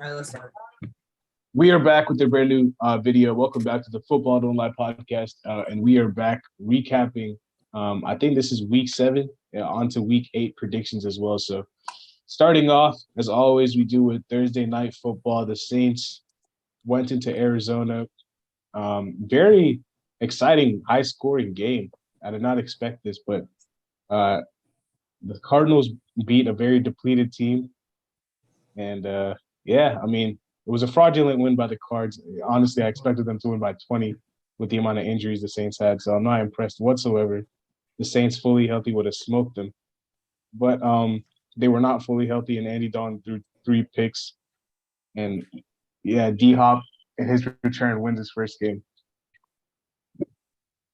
All right, let's start. We are back with a brand new video. Welcome back to the Football Don't Lie podcast, and we are back recapping. I think this is week 7, on to week 8 predictions as well. So, starting off as always, we do with Thursday night football. The Saints went into Arizona. Very exciting, high-scoring game. I did not expect this, but the Cardinals beat a very depleted team, and yeah, I mean. It was a fraudulent win by the Cards. Honestly, I expected them to win by 20 with the amount of injuries the Saints had, so I'm not impressed whatsoever. The Saints fully healthy would have smoked them. But they were not fully healthy, and Andy Dalton threw 3 picks. And, yeah, D-Hop in his return wins his first game.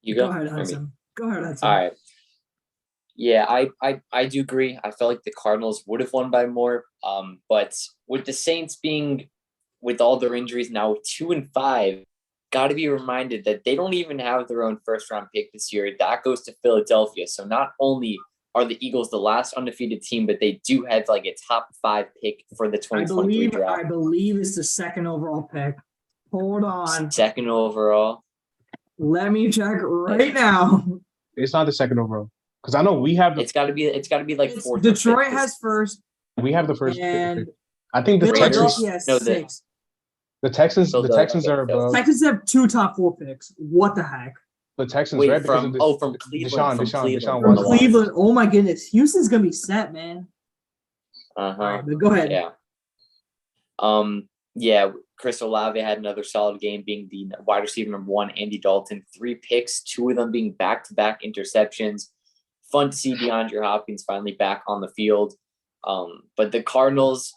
You go. Go ahead, Hudson. Go ahead, Hudson. All right. Yeah, I do agree. I felt like the Cardinals would have won by more. But with the Saints being – with all their injuries now 2-5, got to be reminded that they don't even have their own first-round pick this year. That goes to Philadelphia. So not only are the Eagles the last undefeated team, but they do have like a top 5 pick for the 2023 draft. I believe it's the second overall pick. Hold on. Second overall. Let me check right now. It's not the second overall because I know we have. It's got to be like fourth. Detroit has first. We have the first and pick. I think the Texans. No, 6. The Texans are above. Texans have 2 top 4 picks. What the heck? The Texans, wait, right? From Cleveland. From Cleveland. Oh my goodness, Houston's gonna be set, man. Go ahead. Yeah. Yeah. Chris Olave had another solid game, being the wide receiver number 1. Andy Dalton, 3 picks, 2 of them being back-to-back interceptions. Fun to see DeAndre Hopkins finally back on the field. But the Cardinals.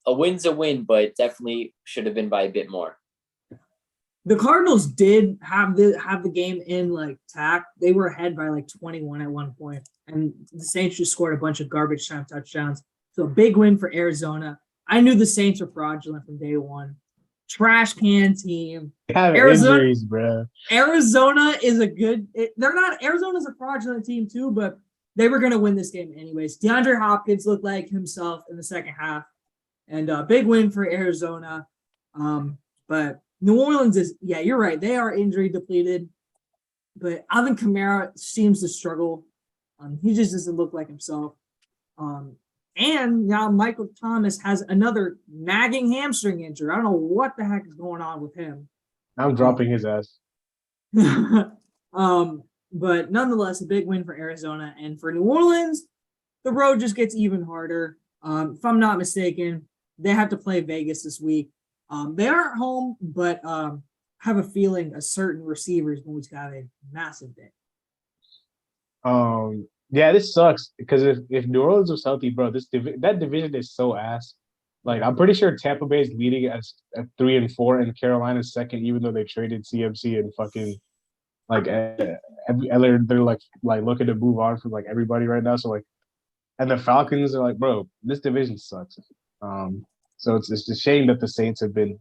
A win's a win, but definitely should have been by a bit more. The Cardinals did have the game in like tack. They were ahead by like 21 at one point, and the Saints just scored a bunch of garbage time touchdowns. So a big win for Arizona. I knew the Saints were fraudulent from day one. Trash can team. Arizona, injuries, bro. Arizona is a good. They're not. Arizona's a fraudulent team too, but they were going to win this game anyways. DeAndre Hopkins looked like himself in the second half. And a big win for Arizona. But New Orleans is, yeah, you're right. They are injury depleted. But Alvin Kamara seems to struggle. He just doesn't look like himself. And now Michael Thomas has another nagging hamstring injury. I don't know what the heck is going on with him. I'm dropping his ass. But nonetheless, a big win for Arizona. And for New Orleans, the road just gets even harder. If I'm not mistaken, they have to play Vegas this week. They aren't home, but have a feeling a certain receiver is going to have a massive day. Yeah, this sucks because if New Orleans was healthy, bro, that division is so ass. Like, I'm pretty sure Tampa Bay is leading at 3-4 and Carolina's second, even though they traded CMC and fucking like they're like looking to move on from like everybody right now. So like, and the Falcons are like, bro, this division sucks. So it's a shame that the Saints have been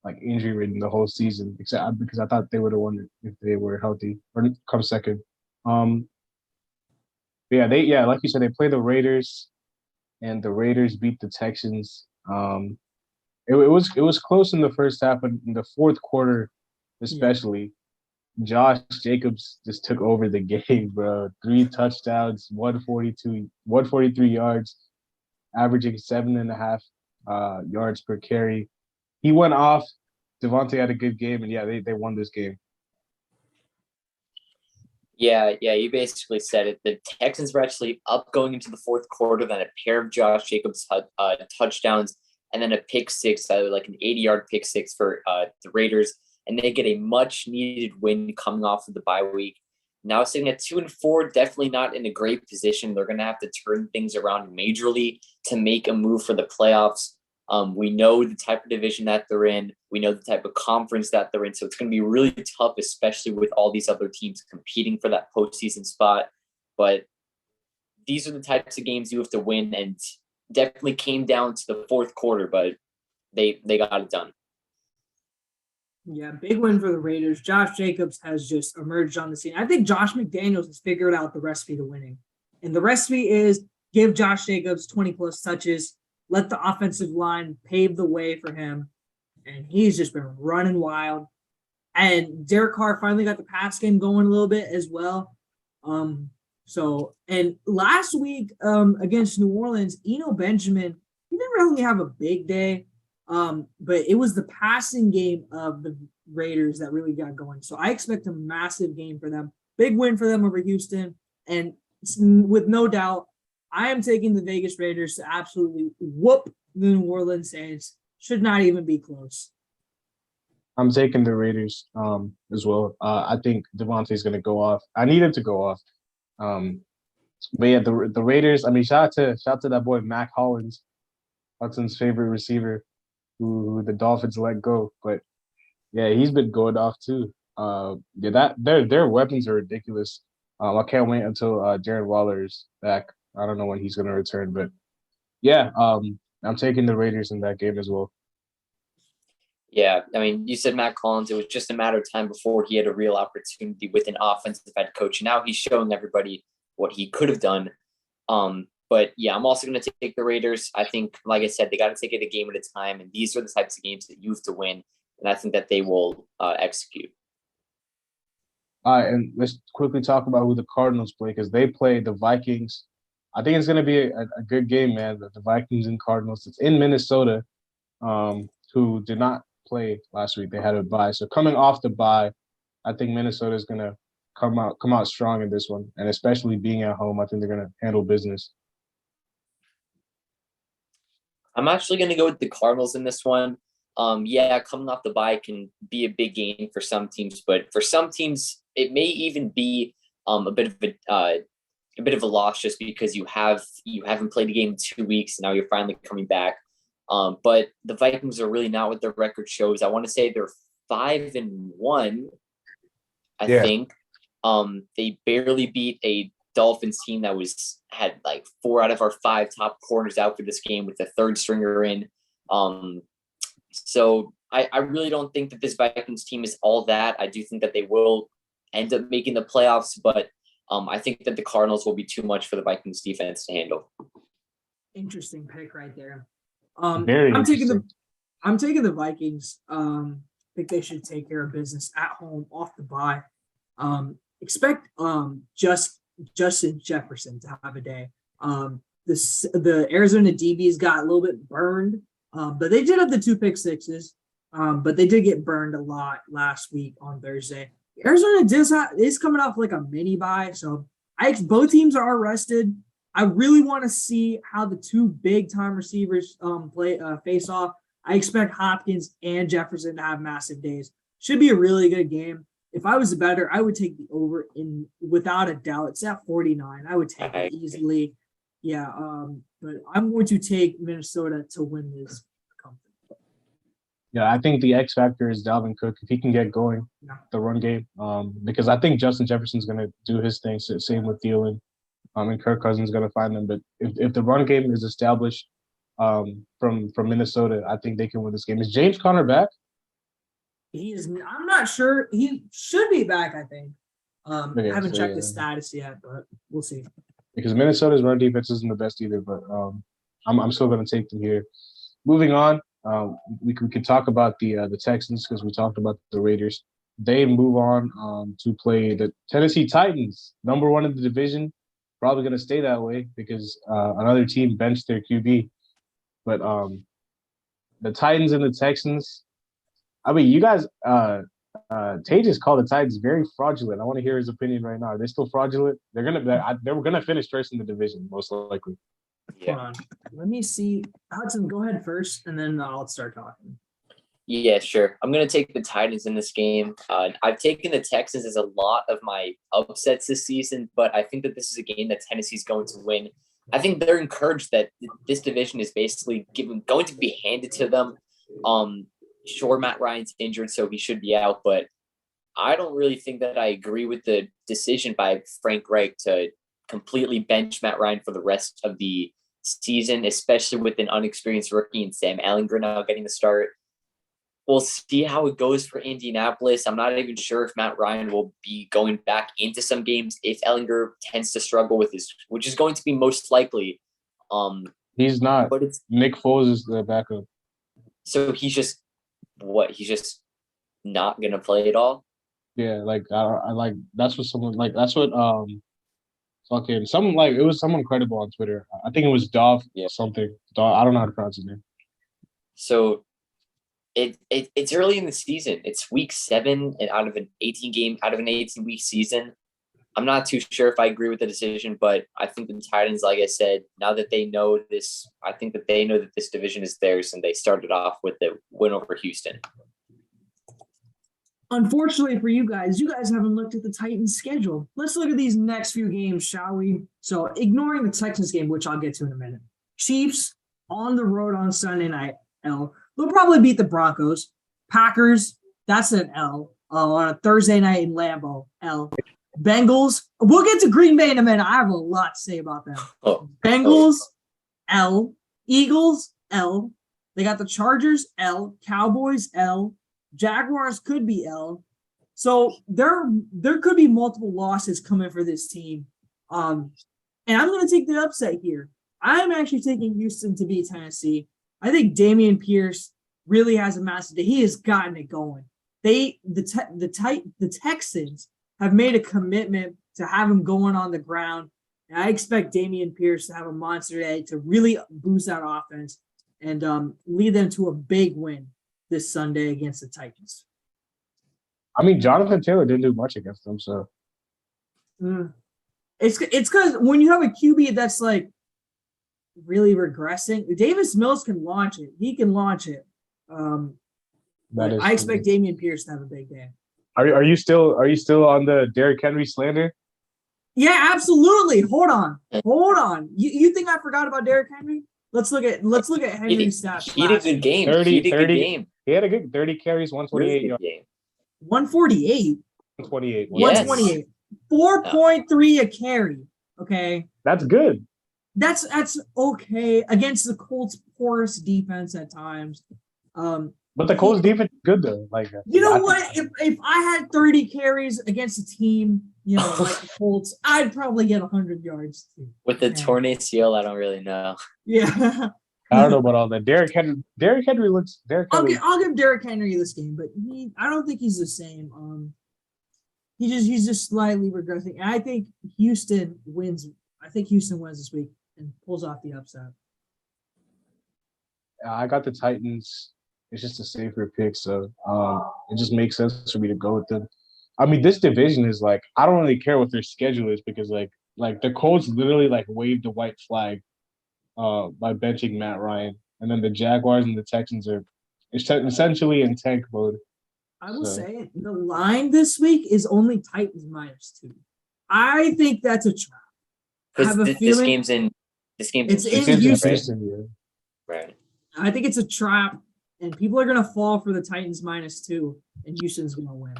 like injury ridden the whole season, except because I thought they would have won it if they were healthy or come second. Like you said, they play the Raiders, and the Raiders beat the Texans. It was close in the first half, but in the fourth quarter, especially, Josh Jacobs just took over the game, bro. 3 touchdowns, 143 yards, averaging 7.5 yards per carry. He went off. Devontae had a good game, and they won this game. Yeah, you basically said it. The Texans were actually up going into the fourth quarter, then a pair of Josh Jacobs touchdowns, and then a pick six, like an 80-yard pick six for the Raiders, and they get a much-needed win coming off of the bye week. Now sitting at 2-4, definitely not in a great position. They're going to have to turn things around majorly to make a move for the playoffs. We know the type of division that they're in. We know the type of conference that they're in. So it's going to be really tough, especially with all these other teams competing for that postseason spot. But these are the types of games you have to win, and definitely came down to the fourth quarter, but they got it done. Yeah, big win for the Raiders. Josh Jacobs has just emerged on the scene. I think Josh McDaniels has figured out the recipe to winning. And the recipe is give Josh Jacobs 20-plus touches, let the offensive line pave the way for him. And he's just been running wild. And Derek Carr finally got the pass game going a little bit as well. And last week against New Orleans, Eno Benjamin, he didn't really have a big day. But it was the passing game of the Raiders that really got going. So I expect a massive game for them. Big win for them over Houston. And with no doubt, I am taking the Vegas Raiders to absolutely whoop the New Orleans Saints. Should not even be close. I'm taking the Raiders as well. I think Devontae's going to go off. I need him to go off. But yeah, the Raiders. I mean, shout out to that boy Mac Hollins, Hudson's favorite receiver, who the Dolphins let go. But yeah, he's been going off too. That their weapons are ridiculous. I can't wait until Darren Waller is back. I don't know when he's going to return, but yeah, I'm taking the Raiders in that game as well. Yeah, I mean, you said Matt Collins. It was just a matter of time before he had a real opportunity with an offensive head coach. And now he's showing everybody what he could have done. But yeah, I'm also going to take the Raiders. I think, like I said, they got to take it a game at a time. And these are the types of games that you have to win. And I think that they will execute. All right, and let's quickly talk about who the Cardinals play because they play the Vikings. I think it's going to be a good game, man. The Vikings and Cardinals. It's in Minnesota, who did not play last week. They had a bye. So coming off the bye, I think Minnesota is going to come out strong in this one. And especially being at home, I think they're going to handle business. I'm actually going to go with the Cardinals in this one. Yeah, coming off the bye can be a big gain for some teams, but for some teams, it may even be a bit of a loss just because you haven't played a game in 2 weeks. And now you're finally coming back. But the Vikings are really not what their record shows. I want to say they're 5-1. I think they barely beat a Dolphins team that had like 4 out of our 5 top corners out for this game with the third stringer in. So I really don't think that this Vikings team is all that. I do think that they will end up making the playoffs, but I think that the Cardinals will be too much for the Vikings defense to handle. Interesting pick right there. Very I'm taking the Vikings. I think they should take care of business at home off the bye. Expect Justin Jefferson to have a day. The Arizona DBs got a little bit burned, but they did have the 2 pick sixes. But they did get burned a lot last week on Thursday. Arizona is coming off like a mini bye, so both teams are rested. I really want to see how the 2 big time receivers face off. I expect Hopkins and Jefferson to have massive days. Should be a really good game. If I was a bettor, I would take the over without a doubt. It's at 49. I would take it easily. Yeah, but I'm going to take Minnesota to win this. Yeah, I think the X factor is Dalvin Cook. If he can get going, the run game, because I think Justin Jefferson's going to do his thing. Same with Thielen, and Kirk Cousins is going to find them. But if the run game is established from Minnesota, I think they can win this game. Is James Conner back? I'm not sure. He should be back, I think. I haven't checked the status yet, but we'll see. Because Minnesota's run defense isn't the best either, but I'm still going to take them here. Moving on. We could talk about the Texans because we talked about the Raiders. They move on to play the Tennessee Titans, number 1 in the division. Probably going to stay that way because another team benched their QB. But the Titans and the Texans, I mean, you guys, Tay just called the Titans very fraudulent. I want to hear his opinion right now. Are they still fraudulent? They're gonna finish first in the division, most likely. Yeah. Hold on. Let me see. Hudson, go ahead first, and then I'll start talking. Yeah, sure. I'm going to take the Titans in this game. I've taken the Texans as a lot of my upsets this season, but I think that this is a game that Tennessee's going to win. I think they're encouraged that this division is basically going to be handed to them. Sure, Matt Ryan's injured, so he should be out, but I don't really think that I agree with the decision by Frank Reich to completely bench Matt Ryan for the rest of the season, especially with an unexperienced rookie and Sam Ehlinger now getting the start. We'll see how it goes for Indianapolis. I'm not even sure if Matt Ryan will be going back into some games if Ehlinger tends to struggle with his, which is going to be most likely. He's not. But it's Nick Foles is the backup. so he's just what? He's just not gonna play at all. Yeah, like I like that's what someone like that's what fucking someone like it was someone credible on Twitter. I think it was Dov Yeah. something. Dov, I don't know how to pronounce his name. So it's early in the season. It's week 7 and out of an 18-week season. I'm not too sure if I agree with the decision, but I think the Titans, like I said, now that they know this, I think that they know that this division is theirs, and they started off with the win over Houston. Unfortunately for you guys haven't looked at the Titans' schedule. Let's look at these next few games, shall we? So, ignoring the Texans game, which I'll get to in a minute. Chiefs on the road on Sunday night, L. They'll probably beat the Broncos. Packers, that's an L. On a Thursday night in Lambeau, L. Bengals, we'll get to Green Bay in a minute. I have a lot to say about them. Bengals, L. Eagles, L. They got the Chargers, L. Cowboys, L. Jaguars could be L. So there could be multiple losses coming for this team. And I'm going to take the upset here. I'm actually taking Houston to beat Tennessee. I think Dameon Pierce really has a massive day. He has gotten it going. The Texans have made a commitment to have him going on the ground. And I expect Dameon Pierce to have a monster day to really boost that offense and lead them to a big win this Sunday against the Titans. I mean, Jonathan Taylor didn't do much against them, so. It's because when you have a QB that's like really regressing, Davis Mills can launch it. He can launch it. I expect Dameon Pierce to have a big day. Are you still on the Derrick Henry slander? Yeah, absolutely. Hold on. You think I forgot about Derrick Henry? Let's look at Henry's stats. He had a good game. 30. He had a good 30 carries, 128 yards. 148. 128. 128. 4.3 a carry. Okay. That's good. That's okay against the Colts' porous defense at times. But the Colts defense is good though. Like you know what? If I had 30 carries against a team, like the Colts, I'd probably get 100 yards too. With the torn ACL, I don't really know. Yeah. I don't know about all that. Derrick Henry looks. I'll give Derrick Henry this game, but I don't think he's the same. He's just slightly regressing. And I think Houston wins. I think Houston wins this week and pulls off the upset. I got the Titans. It's just a safer pick, so it just makes sense for me to go with them. I mean, this division is like I don't really care what their schedule is because like the Colts literally like waved the white flag by benching Matt Ryan, and then the Jaguars and the Texans are essentially in tank mode. I will say the line this week is only Titans -2. I think that's a trap. Because this game's in Houston. Yeah. Right. I think it's a trap, and people are going to fall for the Titans -2, and Houston's going to win.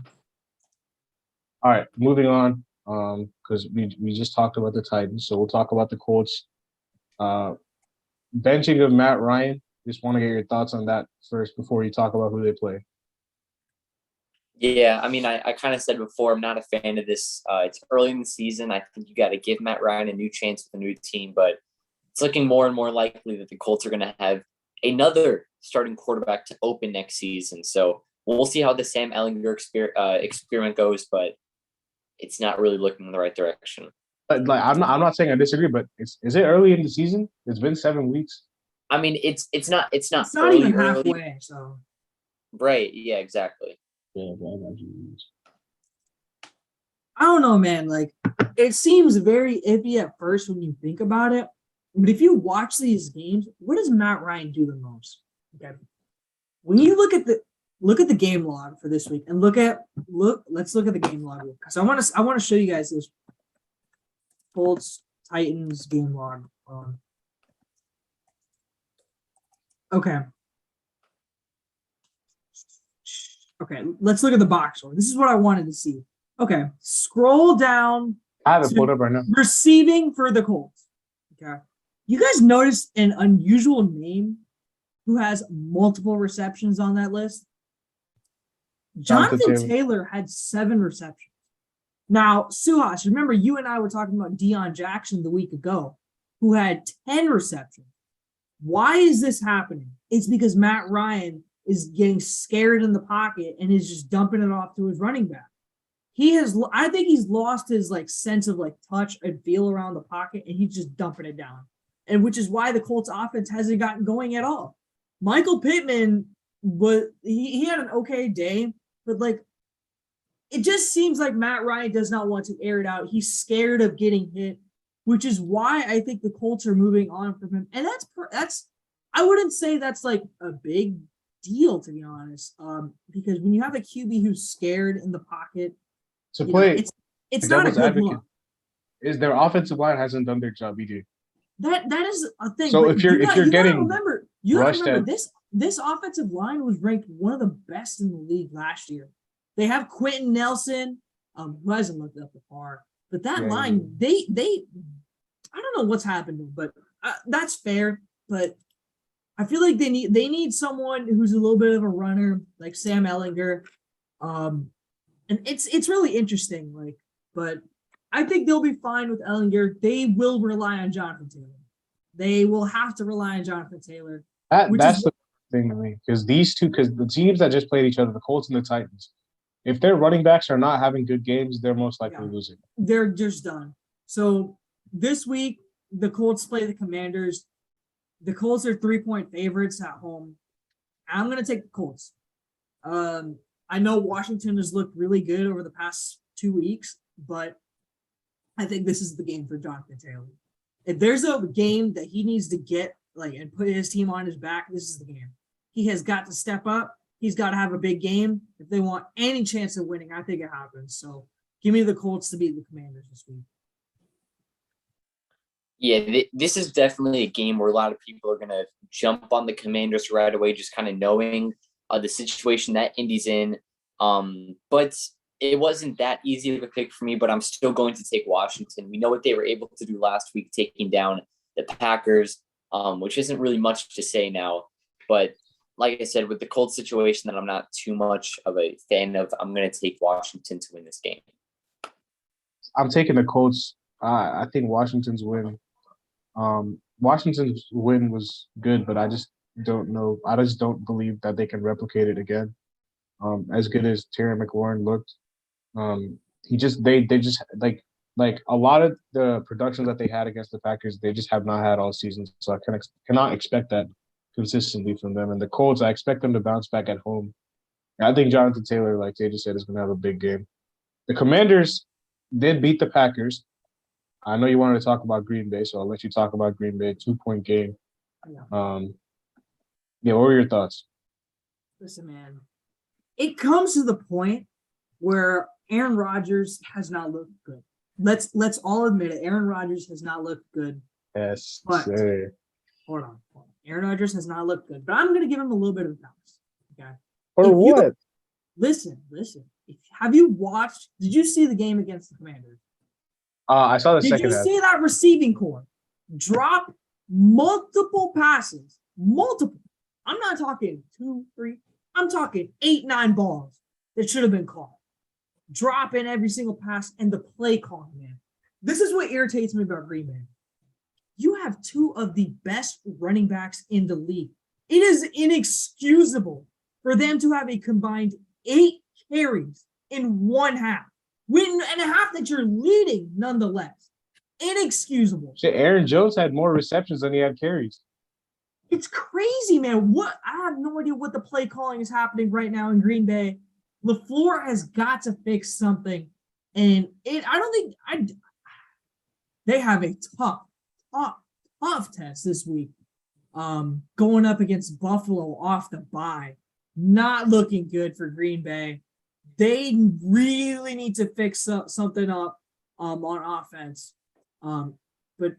All right, moving on, because we just talked about the Titans, so we'll talk about the Colts. Benching of Matt Ryan. Just want to get your thoughts on that first before you talk about who they play. Yeah, I mean, I kind of said before, I'm not a fan of this. It's early in the season. I think you got to give Matt Ryan a new chance with a new team, but it's looking more and more likely that the Colts are going to have another starting quarterback to open next season. So we'll see how the Sam Ehlinger experiment goes, but it's not really looking in the right direction. But like, I'm not saying I disagree, but is it early in the season? It's been 7 weeks. I mean, it's not even halfway. So right, yeah, exactly. Yeah, I don't know, man. Like, it seems very iffy at first when you think about it. But if you watch these games, what does Matt Ryan do the most? Okay. When you look at the game log for this week and let's look at the game log because I want to show you guys this Colts Titans game log. Okay. Okay, let's look at the box score. This is what I wanted to see. Okay, scroll down. I have it pulled up right now. Receiving for the Colts. Okay. You guys notice an unusual name who has multiple receptions on that list? Jonathan Taylor had 7 receptions. Now, Suhas, remember you and I were talking about Deion Jackson the week ago, who had 10 receptions. Why is this happening? It's because Matt Ryan is getting scared in the pocket and is just dumping it off to his running back. I think he's lost his like sense of like touch and feel around the pocket, and he's just dumping it down. And which is why the Colts offense hasn't gotten going at all. Michael Pittman he had an okay day, but like it just seems like Matt Ryan does not want to air it out. He's scared of getting hit, which is why I think the Colts are moving on from him. And that's I wouldn't say that's like a big deal, to be honest. Because when you have a QB who's scared in the pocket, To play it's not a good look. Is their offensive line hasn't done their job either. That is a thing. So but if you're getting remember this offensive line was ranked one of the best in the league last year. They have Quentin Nelson, who hasn't looked up the par, but that line, they I don't know what's happened, but that's fair. But I feel like they need someone who's a little bit of a runner, like Sam Ellinger. And it's really interesting, like, but I think they'll be fine with Ellinger. They will rely on Jonathan Taylor. They will have to rely on Jonathan Taylor. That's the thing to me, because the teams that just played each other, the Colts and the Titans, if their running backs are not having good games, they're most likely losing. They're just done. So this week, the Colts play the Commanders. The Colts are 3-point favorites at home. I'm going to take the Colts. I know Washington has looked really good over the past 2 weeks, but I think this is the game for Jonathan Taylor. If there's a game that he needs to get and put his team on his back, this is the game. He has got to step up. He's got to have a big game if they want any chance of winning. I think it happens. So give me the Colts to beat the Commanders this week. Yeah, this is definitely a game where a lot of people are going to jump on the Commanders right away, just kind of knowing the situation that Indy's in. But it wasn't that easy of a pick for me, but I'm still going to take Washington. We know what they were able to do last week, taking down the Packers, which isn't really much to say now. But like I said, with the Colts situation that I'm not too much of a fan of, I'm going to take Washington to win this game. I'm taking the Colts. I think Washington's win. Washington's win was good, but I just don't know. I just don't believe that they can replicate it again. As good as Terry McLaurin looked, they just like a lot of the productions that they had against the Packers, they just have not had all season. So I cannot expect that consistently from them. And the Colts, I expect them to bounce back at home. And I think Jonathan Taylor, like Jay just said, is going to have a big game. The Commanders did beat the Packers. I know you wanted to talk about Green Bay, so I'll let you talk about Green Bay. 2-point game. What were your thoughts? Listen, man, it comes to the point where Aaron Rodgers has not looked good. Let's all admit it. Aaron Rodgers has not looked good. Yes, but sir. Hold on. Aaron Rodgers has not looked good, but I'm going to give him a little bit of bounce. Okay. For what? Listen. Have you watched? Did you see the game against the Commanders? I saw the second half. Did you see that receiving core drop multiple passes? Multiple. I'm not talking 2, 3. I'm talking 8, 9 balls that should have been caught. Drop in every single pass and the play call, man. This is what irritates me about Green Bay. You have 2 of the best running backs in the league. It is inexcusable for them to have a combined 8 carries in one half. And a half that you're leading, nonetheless. Inexcusable. Shit, Aaron Jones had more receptions than he had carries. It's crazy, man. I have no idea what the play calling is happening right now in Green Bay. LaFleur has got to fix something. And they have a tough test this week. Going up against Buffalo off the bye. Not looking good for Green Bay. They really need to fix something up on offense. But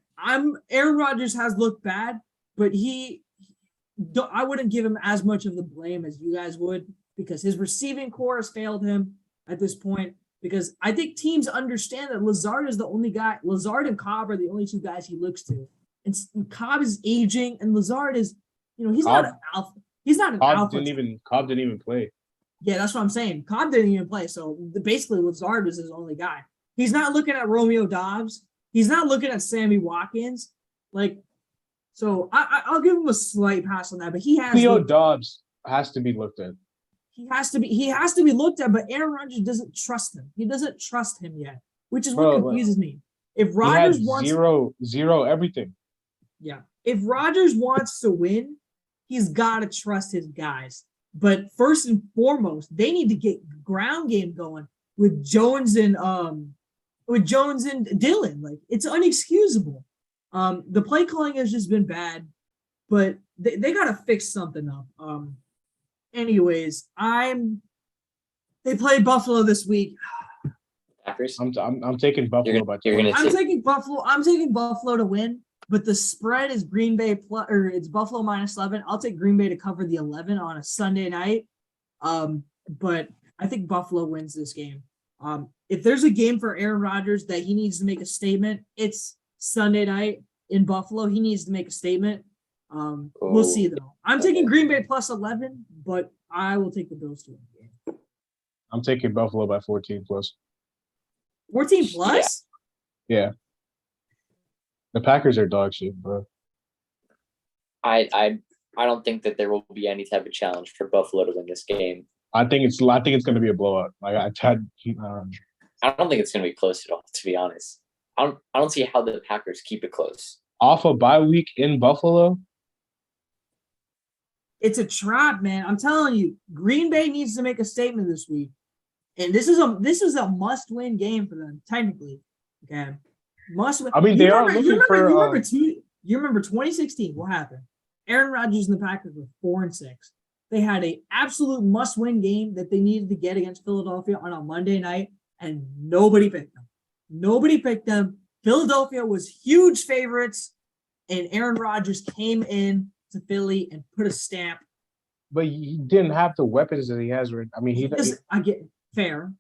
Aaron Rodgers has looked bad, but I wouldn't give him as much of the blame as you guys would, because his receiving core has failed him at this point. Because I think teams understand that Lazard is the only guy. Lazard and Cobb are the only 2 guys he looks to. And Cobb is aging, and Lazard is, he's not an alpha. He's not an alpha. Cobb didn't even play. Yeah, that's what I'm saying. Cobb didn't even play. So basically, Lazard was his only guy. He's not looking at Romeo Dobbs. He's not looking at Sammy Watkins. So I'll give him a slight pass on that, but he has Theo Dobbs has to be looked at. he has to be looked at, but Aaron Rodgers doesn't trust him. He doesn't trust him yet, which is what confuses me. If Rodgers wants zero everything. Yeah. If Rodgers wants to win, he's got to trust his guys. But first and foremost, they need to get ground game going with Jones and Dillon. Like, it's unexcusable. The play calling has just been bad, but they got to fix something up. Anyways, they play Buffalo this week. Packers. I'm taking Buffalo by 20. I'm taking Buffalo to win. But the spread is Green Bay it's Buffalo -11. I'll take Green Bay to cover the 11 on a Sunday night. But I think Buffalo wins this game. If there's a game for Aaron Rodgers that he needs to make a statement, it's Sunday night in Buffalo. He needs to make a statement. We'll see though. I'm taking Green Bay +11, but I will take the Bills to win the game. I'm taking Buffalo by 14 plus. 14 plus? Yeah. The Packers are dog shit, bro. I don't think that there will be any type of challenge for Buffalo to win this game. I think it's going to be a blowout. Like I don't think it's going to be close at all. To be honest, I don't see how the Packers keep it close. Off a bye week in Buffalo. It's a trap, man. I'm telling you, Green Bay needs to make a statement this week, and this is a must-win game for them. Technically, okay. Must win. I mean, they are looking for. You remember 2016? What happened? Aaron Rodgers and the Packers were 4-6. They had an absolute must-win game that they needed to get against Philadelphia on a Monday night, and nobody picked them. Philadelphia was huge favorites, and Aaron Rodgers came in to Philly and put a stamp. But he didn't have the weapons that he has. I mean, I get fair,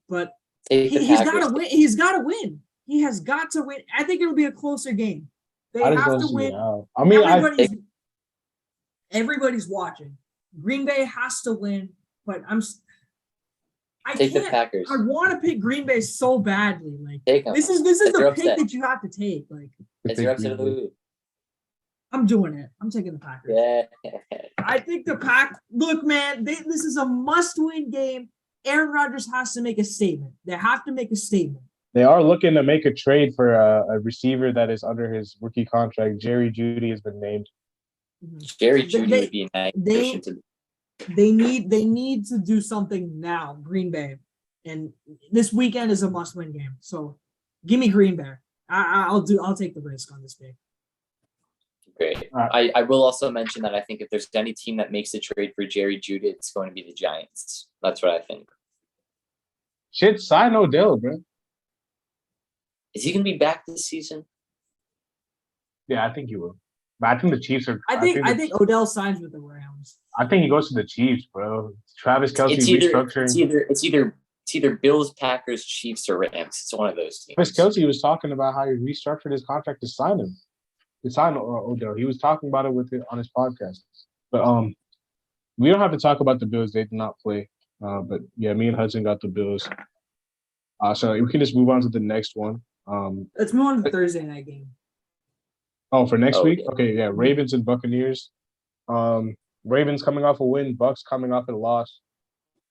but he's got to win. He's got to win. He has got to win. I think it'll be a closer game. They have to win. I mean, everybody's watching. Green Bay has to win, but I take can't. The Packers. I want to pick Green Bay so badly. Like this is It's the pick that you have to take. Like it's your upset of the week. I'm doing it. I'm taking the Packers. Yeah. I think the Pack. Look, man, this is a must-win game. Aaron Rodgers has to make a statement. They have to make a statement. They are looking to make a trade for a receiver that is under his rookie contract. Jerry Jeudy has been named. Jerry Jeudy would be a nice addition to. They need to do something now, Green Bay, and this weekend is a must-win game. So, give me Green Bay. I'll take the risk on this game. Great. Right. I will also mention that I think if there's any team that makes a trade for Jerry Jeudy, it's going to be the Giants. That's what I think. Shit, sign Odell, bro. Is he going to be back this season? Yeah, I think he will. But I think the Chiefs are. I think Odell signs with the Rams. I think he goes to the Chiefs, bro. Travis Kelce restructuring. It's either Bills, Packers, Chiefs, or Rams. It's one of those teams. Travis Kelce was talking about how he restructured his contract to sign him. To sign Odell. He was talking about it on his podcast. But we don't have to talk about the Bills. They did not play. But yeah, me and Hudson got the Bills. So we can just move on to the next one. Let's move on to the Thursday night game. Oh, for next week? Yeah. Okay, yeah. Ravens and Buccaneers. Ravens coming off a win, Bucks coming off a loss,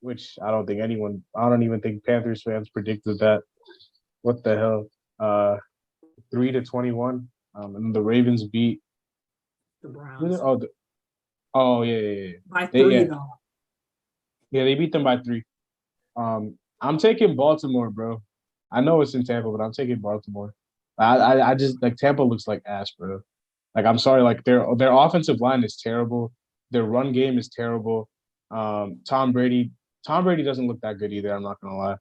which I don't even think Panthers fans predicted that. What the hell? 3-21. And the Ravens beat the Browns. Yeah. By 3, though. Yeah, they beat them by 3. I'm taking Baltimore, bro. I know it's in Tampa, but I'm taking Baltimore. I just like Tampa looks like ass, bro. Like I'm sorry, like their offensive line is terrible. Their run game is terrible. Tom Brady doesn't look that good either. I'm not gonna lie.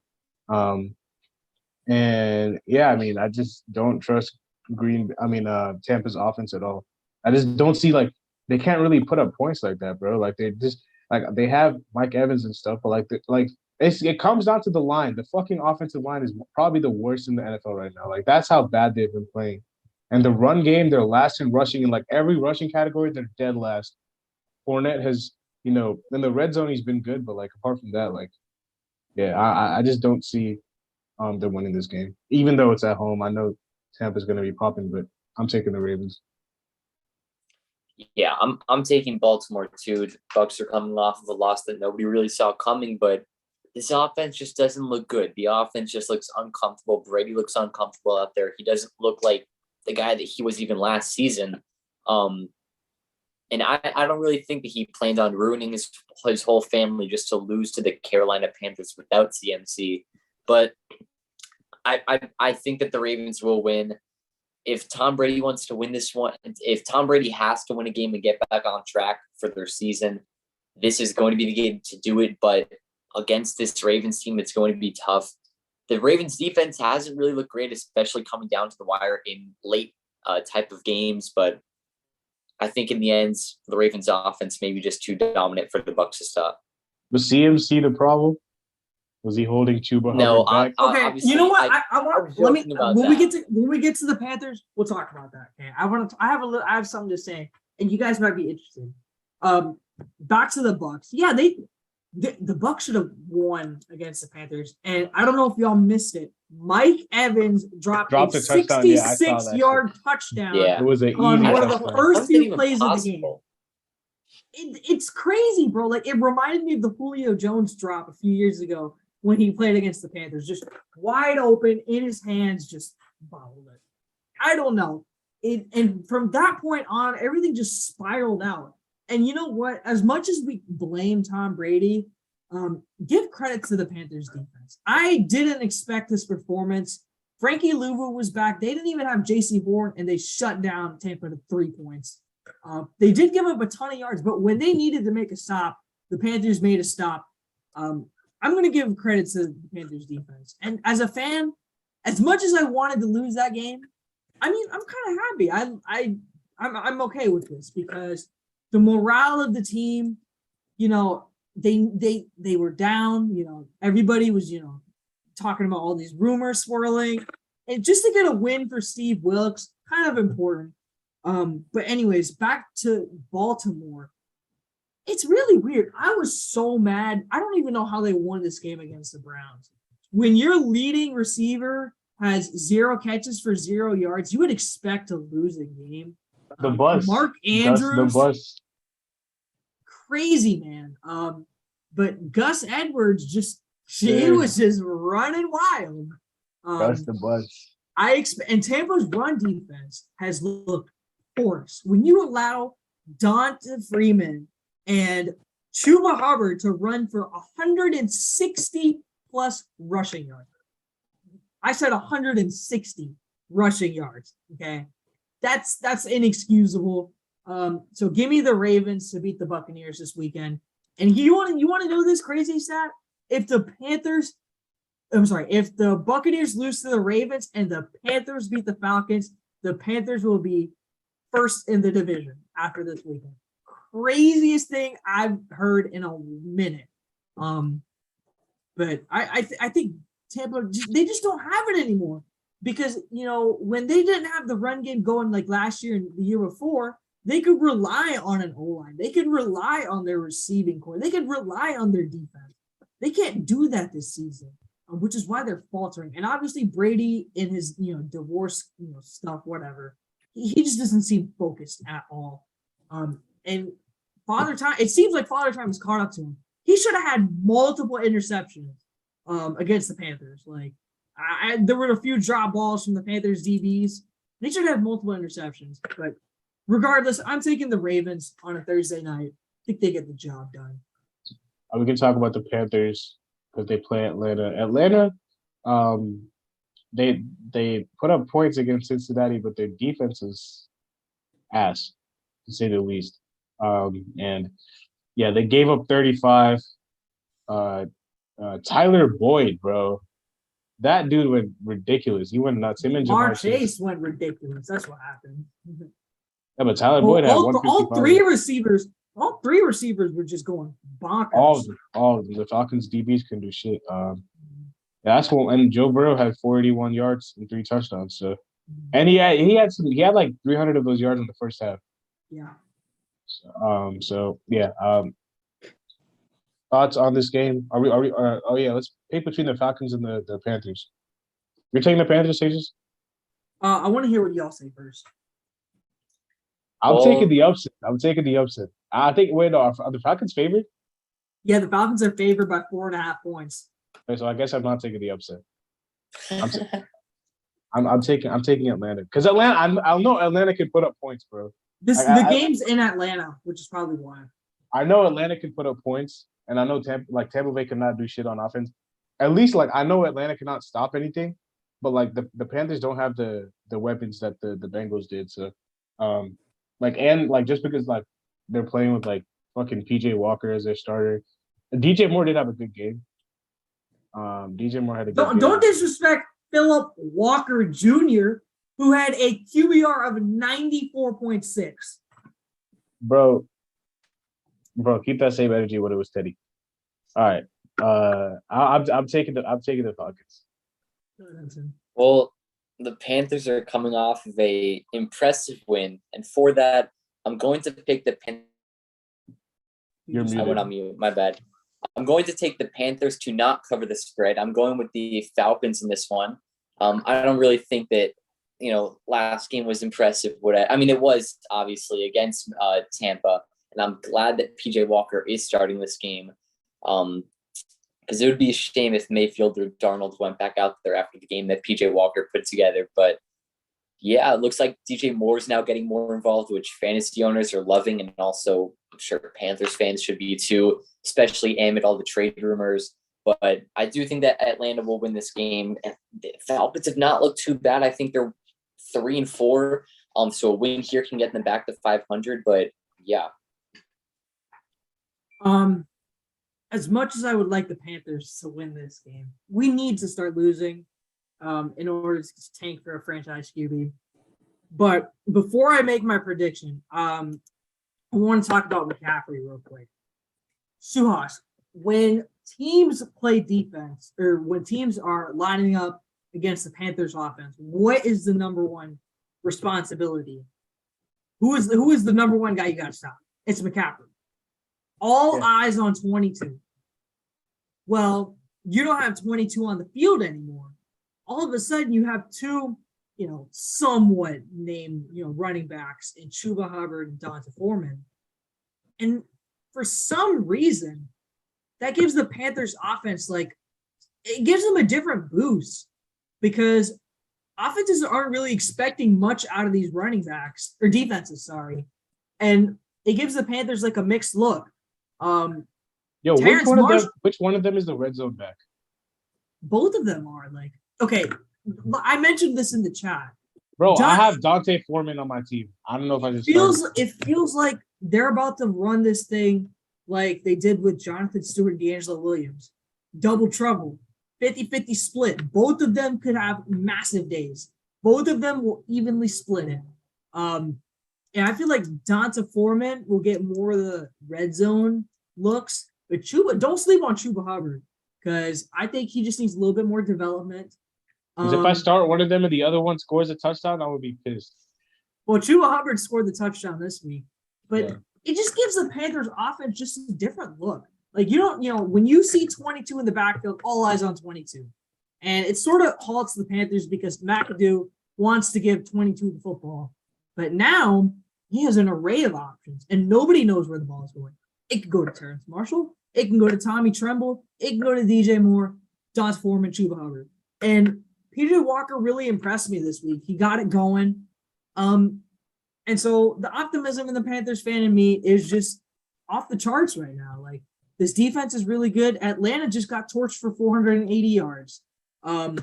And yeah, I mean, I just don't trust Tampa's offense at all. I just don't see like they can't really put up points like that, bro. Like they have Mike Evans and stuff, but it comes down to the line. The fucking offensive line is probably the worst in the NFL right now. Like that's how bad they've been playing. And the run game, they're last in rushing in like every rushing category. They're dead last. Fournette has, in the red zone, he's been good, but like apart from that, like, yeah, I just don't see them winning this game. Even though it's at home, I know Tampa's going to be popping, but I'm taking the Ravens. Yeah, I'm taking Baltimore too. The Bucks are coming off of a loss that nobody really saw coming, but this offense just doesn't look good. The offense just looks uncomfortable. Brady looks uncomfortable out there. He doesn't look like the guy that he was even last season. And I don't really think that he planned on ruining his whole family just to lose to the Carolina Panthers without CMC. But I think that the Ravens will win. If Tom Brady wants to win this one, if Tom Brady has to win a game and get back on track for their season, this is going to be the game to do it. But against this Ravens team, it's going to be tough. The Ravens defense hasn't really looked great, especially coming down to the wire in late type of games. But I think in the end, the Ravens offense may be just too dominant for the Bucs to stop. Was CMC the problem? Was he holding Chuba No, Hubbard back? Okay, you know what? I want let me when that. we get to the Panthers, we'll talk about that. Okay, I have something to say, and you guys might be interested. Back to the Bucs. Yeah, the Bucs should have won against the Panthers, and I don't know if y'all missed it. Mike Evans dropped a 66-yard touchdown. Yeah. It was an on easy one of the touchdown. first few plays of the game. Possible. It's crazy, bro. Like, it reminded me of the Julio Jones drop a few years ago when he played against the Panthers. Just wide open in his hands, just bobbled it. I don't know. And from that point on, everything just spiraled out. And you know what? As much as we blame Tom Brady, give credit to the Panthers defense. I didn't expect this performance. Frankie Louvu was back. They didn't even have J.C. Horn, and they shut down Tampa to 3 points. They did give up a ton of yards, but when they needed to make a stop, the Panthers made a stop. I'm going to give credit to the Panthers defense. And as a fan, as much as I wanted to lose that game, I mean, I'm kind of happy. I'm okay with this because the morale of the team, you know, they were down. You know, everybody was, you know, talking about all these rumors swirling, and just to get a win for Steve Wilkes, kind of important. But anyways, back to Baltimore. It's really weird. I was so mad. I don't even know how they won this game against the Browns. When your leading receiver has 0 catches for 0 yards, you would expect to lose a game. The bus. Mark Andrews. The bus. Crazy, man. But Gus Edwards he was just running wild. That's the bus. And Tampa's run defense has looked porous. When you allow Donta Freeman and Chuba Hubbard to run for 160 plus rushing yards. I said 160 rushing yards. Okay. That's inexcusable. So give me the Ravens to beat the Buccaneers this weekend. And you want to know this crazy stat? If the Buccaneers lose to the Ravens and the Panthers beat the Falcons, the Panthers will be first in the division after this weekend. Craziest thing I've heard in a minute. But I think Tampa, they just don't have it anymore because, you know, when they didn't have the run game going like last year and the year before, they could rely on an O-line. They could rely on their receiving core. They could rely on their defense. They can't do that this season, which is why they're faltering. And obviously Brady in his, you know, divorce, you know, stuff, whatever, he just doesn't seem focused at all. And Father Time, it seems like Father Time has caught up to him. He should have had multiple interceptions against the Panthers. Like, there were a few drop balls from the Panthers DBs. They should have multiple interceptions. But regardless, I'm taking the Ravens on a Thursday night. I think they get the job done. We can talk about the Panthers because they play Atlanta. Atlanta, they put up points against Cincinnati, but their defense is ass, to say the least. And yeah, they gave up 35. Tyler Boyd, bro, that dude went ridiculous. He went nuts. Him and Jamar Chase went ridiculous. That's what happened. Yeah, but Tyler Boyd had 155. All three receivers were just going bonkers. All of them. The Falcons DBs couldn't do shit. That's what. And Joe Burrow had 481 yards and 3 touchdowns. So, and he had like 300 of those yards in the first half. Yeah. So yeah. Thoughts on this game? Let's pick between the Falcons and the Panthers. You're taking the Panthers, Sages? I want to hear what y'all say first. I'm taking the upset. I'm taking the upset. I think. Wait, no, are the Falcons favored? Yeah, the Falcons are favored by 4.5 points. Okay, so I guess I'm not taking the upset. I'm taking Atlanta because Atlanta. I know Atlanta can put up points, bro. The game's in Atlanta, which is probably why. I know Atlanta can put up points, and I know Tampa Bay cannot do shit on offense. At least I know Atlanta cannot stop anything, but the Panthers don't have the weapons that the Bengals did. So, just because they're playing with fucking PJ Walker as their starter, DJ Moore did have a good game. DJ Moore had a good game. Don't disrespect Philip Walker Jr., who had a QBR of 94.6. Bro, keep that same energy when it was Teddy. All right. I'm taking the Falcons. Well, the Panthers are coming off of a impressive win, and for that, I'm going to pick the Panthers. I went on mute. My bad. I'm going to take the Panthers to not cover the spread. I'm going with the Falcons in this one. I don't really think that last game was impressive. It was obviously against Tampa, and I'm glad that PJ Walker is starting this game. Because it would be a shame if Mayfield or Darnold went back out there after the game that PJ Walker put together. But yeah, it looks like DJ Moore is now getting more involved, which fantasy owners are loving, and also I'm sure Panthers fans should be too, especially amid all the trade rumors. But I do think that Atlanta will win this game. The Falcons have not looked too bad. I think they're 3-4. So a win here can get them back to 500. But yeah. As much as I would like the Panthers to win this game, we need to start losing in order to tank for a franchise QB. But before I make my prediction, I want to talk about McCaffrey real quick. Suhas, when teams play defense or when teams are lining up against the Panthers offense, what is the number one responsibility? Who is the number one guy you got to stop? It's McCaffrey. All eyes on 22. Well, you don't have 22 on the field anymore. All of a sudden, you have two, somewhat named, running backs in Chuba Hubbard and Donta Foreman. And for some reason, that gives the Panthers offense, it gives them a different boost because offenses aren't really expecting much out of these running backs or defenses, sorry. And it gives the Panthers a mixed look. Which one of them is the red zone back? Both of them are okay. I mentioned this in the chat, bro. I have Donta Foreman on my team. I don't know if I just it feels like they're about to run this thing like they did with Jonathan Stewart and D'Angelo Williams. Double trouble, 50-50 split. Both of them could have massive days. Both of them will evenly split it. And I feel like Donta Foreman will get more of the red zone looks. But don't sleep on Chuba Hubbard because I think he just needs a little bit more development. If I start one of them and the other one scores a touchdown, I would be pissed. Well, Chuba Hubbard scored the touchdown this week, but it just gives the Panthers offense just a different look. When you see 22 in the backfield, all eyes on 22. And it sort of halts the Panthers because McAdoo wants to give 22 the football. But now he has an array of options, and nobody knows where the ball is going. It could go to Terrence Marshall. It can go to Tommy Tremble. It can go to DJ Moore, Donta Foreman, Chuba Hubbard. And PJ Walker really impressed me this week. He got it going. And so the optimism in the Panthers fan in me is just off the charts right now. This defense is really good. Atlanta just got torched for 480 yards. And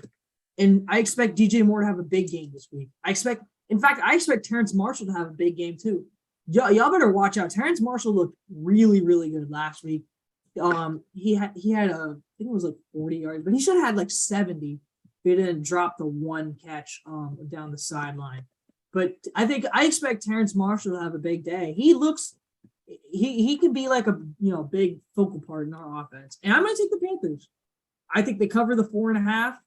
I expect DJ Moore to have a big game this week. I expect Terrence Marshall to have a big game too. Y'all better watch out. Terrence Marshall looked really, really good last week. He had I think it was 40 yards, but he should have had 70. He didn't drop the one catch down the sideline. But I expect Terrence Marshall to have a big day. He can be a big focal part in our offense. And I'm gonna take the Panthers. I think they cover the 4.5,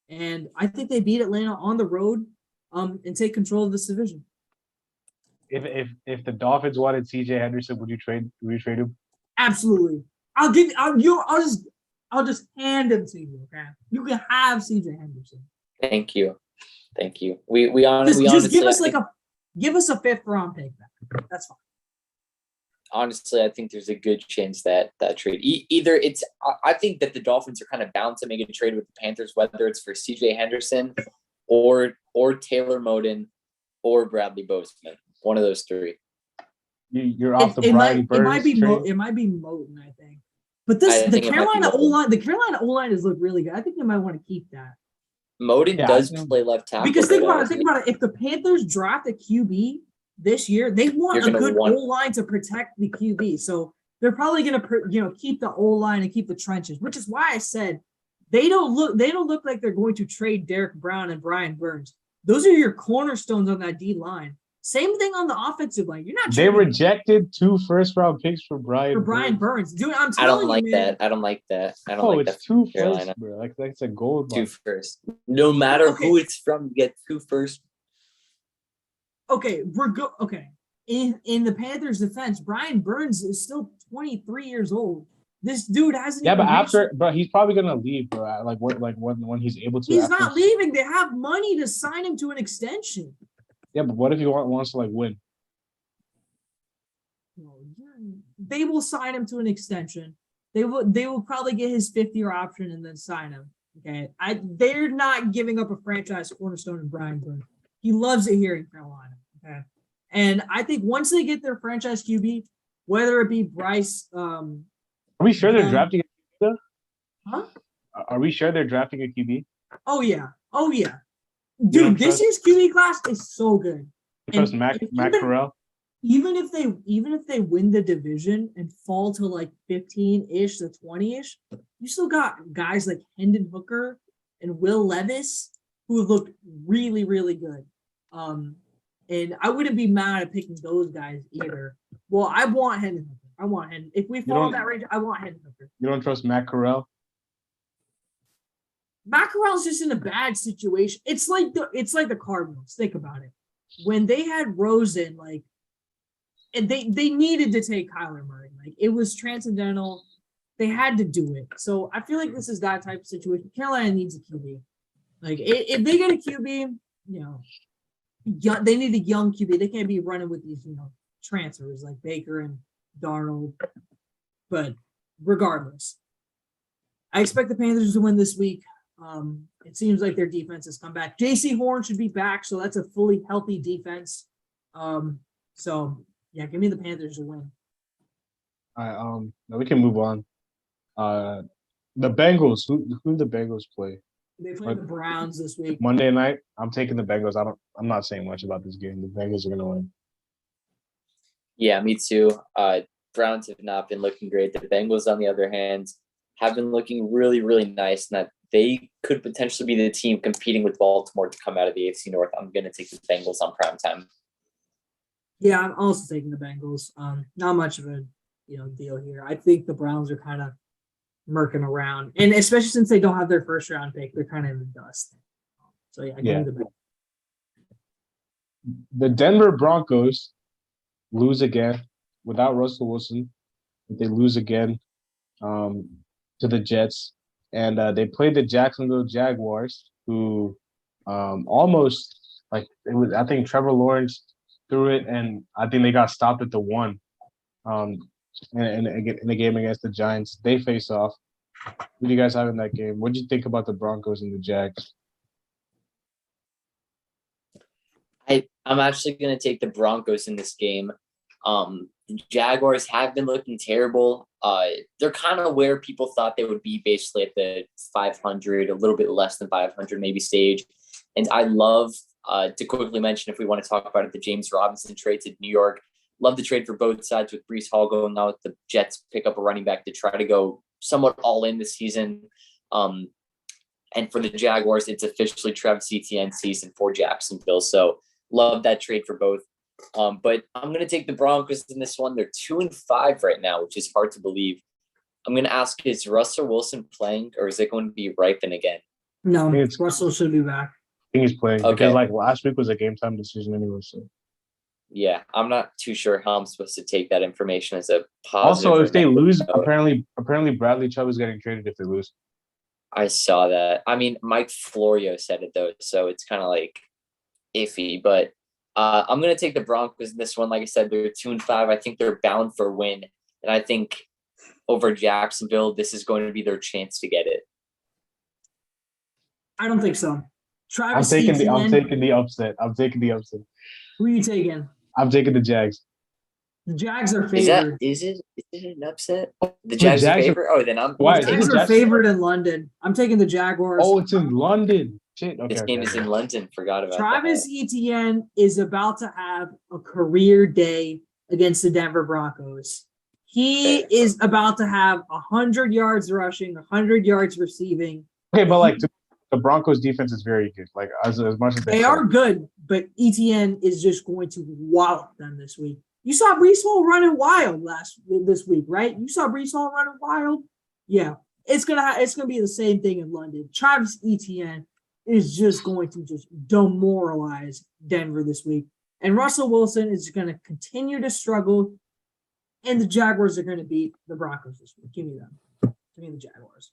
and I think they beat Atlanta on the road and take control of this division. If the Dolphins wanted CJ Henderson, would you trade him? Absolutely. I'll just hand him to you, okay? You can have CJ Henderson. Thank you. We honestly give us a 5th round pick back. That's fine. Honestly, I think there's a good chance that trade either it's. I think that the Dolphins are kind of bound to make a trade with the Panthers, whether it's for C.J. Henderson or Taylor Moden or Bradley Bozeman. One of those three. You're off the Bradley Burns train. It might be Moten, I think. But the Carolina O line has looked really good. I think they might want to keep that. Moden does play left tackle. Because think about it. If the Panthers draft a QB this year, they want a good O-line to protect the QB. So they're probably going to keep the O-line and keep the trenches, which is why I said they don't look like they're going to trade Derek Brown and Brian Burns. Those are your cornerstones on that D line. Same thing on the offensive line. You're not. They rejected 2 first-round picks for Brian Burns. Dude, I'm telling you, I don't like that. I don't like that. It's 2 first, bro. Like that's a gold. 2 first. No matter who it's from, you get 2 first. Okay, Okay, in the Panthers' defense, Brian Burns is still 23 years old. This dude hasn't. Yeah, but he's probably gonna leave, bro. When he's able to. He's not leaving. They have money to sign him to an extension. Yeah, but what if he wants to win? They will sign him to an extension. They will probably get his 5th-year option and then sign him. Okay, they're not giving up a franchise cornerstone in Brian Burns. He loves it here in Carolina. Okay, and I think once they get their franchise QB, whether it be Bryce, are we sure they're drafting a QB? Huh? Are we sure they're drafting a QB? Oh yeah. Dude, this year's QB class is so good. You trust Matt Corral? Even if they win the division and fall to 15-ish to 20-ish, you still got guys like Hendon Hooker and Will Levis who have looked really, really good. And I wouldn't be mad at picking those guys either. Well, I want Hendon Hooker. If we fall in that range, I want Hendon Hooker. You don't trust Matt Corral? Matt Corral's just in a bad situation. It's like the Cardinals. Think about it. When they had Rosen, and they needed to take Kyler Murray. It was transcendental. They had to do it. So I feel like this is that type of situation. Carolina needs a QB. If they get a QB, they need a young QB. They can't be running with these, transfers like Baker and Darnold. But regardless, I expect the Panthers to win this week. It seems like their defense has come back. J.C. Horn should be back, so that's a fully healthy defense. So yeah, give me the Panthers to win. All right, now we can move on. The Bengals. Who do the Bengals play? They play the Browns this week. Monday night. I'm taking the Bengals. I'm not saying much about this game. The Bengals are gonna win. Yeah, me too. Browns have not been looking great. The Bengals, on the other hand, have been looking really, really nice, and that they could potentially be the team competing with Baltimore to come out of the AFC North. I'm going to take the Bengals on primetime. Yeah, I'm also taking the Bengals. Not much of a deal here. I think the Browns are kind of murking around, and especially since they don't have their first round pick, they're kind of in the dust. So yeah, give me the Bengals. The Denver Broncos lose again without Russell Wilson. They lose again to the Jets. And they played the Jacksonville Jaguars, who almost it was. I think Trevor Lawrence threw it, and I think they got stopped at the 1. In the game against the Giants, they face off. Who do you guys have in that game? What did you think about the Broncos and the Jags? I'm actually going to take the Broncos in this game. The Jaguars have been looking terrible. They're kind of where people thought they would be, basically at the 500, a little bit less than 500 maybe stage. And I love to quickly mention, if we want to talk about it, the James Robinson trade to New York. Love the trade for both sides, with Breece Hall going out. The Jets pick up a running back to try to go somewhat all in this season. And for the Jaguars, it's officially Travis Etienne season for Jacksonville. So love that trade for both. But I'm going to take the Broncos in this one. They're 2-5 right now, which is hard to believe. I'm going to ask, is Russell Wilson playing, or is it going to be Ripon again? No, Russell should be back. I think he's playing. Okay. Because last week was a game time decision anyway. So yeah, I'm not too sure how I'm supposed to take that information as a positive. Also, if they lose, apparently Bradley Chubb is getting traded if they lose. I saw that. I mean, Mike Florio said it though, so it's kind of iffy, but I'm going to take the Broncos in this one. Like I said, they're 2-5. I think they're bound for a win. And I think over Jacksonville, this is going to be their chance to get it. I don't think so. I'm Travis taking Etienne. the upset. I'm taking the upset. Who are you taking? I'm taking the Jags. The Jags are favored. Is it an upset? The Jags are favored? Then I'm Why? The Jags are favored in London. I'm taking the Jaguars. Oh, it's in London. Shit. Okay, this game is in London. Forgot about Travis that. Etienne is about to have a career day against the Denver Broncos. He is about to have 100 yards rushing, 100 yards receiving. Okay, but like the Broncos defense is very good. Like as much as they are good, but Etienne is just going to wallop them this week. You saw Breece Hall running wild this week, right? You saw Breece Hall running wild. Yeah, it's gonna be the same thing in London. Travis Etienne is just going to just demoralize Denver this week, and Russell Wilson is going to continue to struggle, and the Jaguars are going to beat the Broncos this week. Give me them. Give me the Jaguars.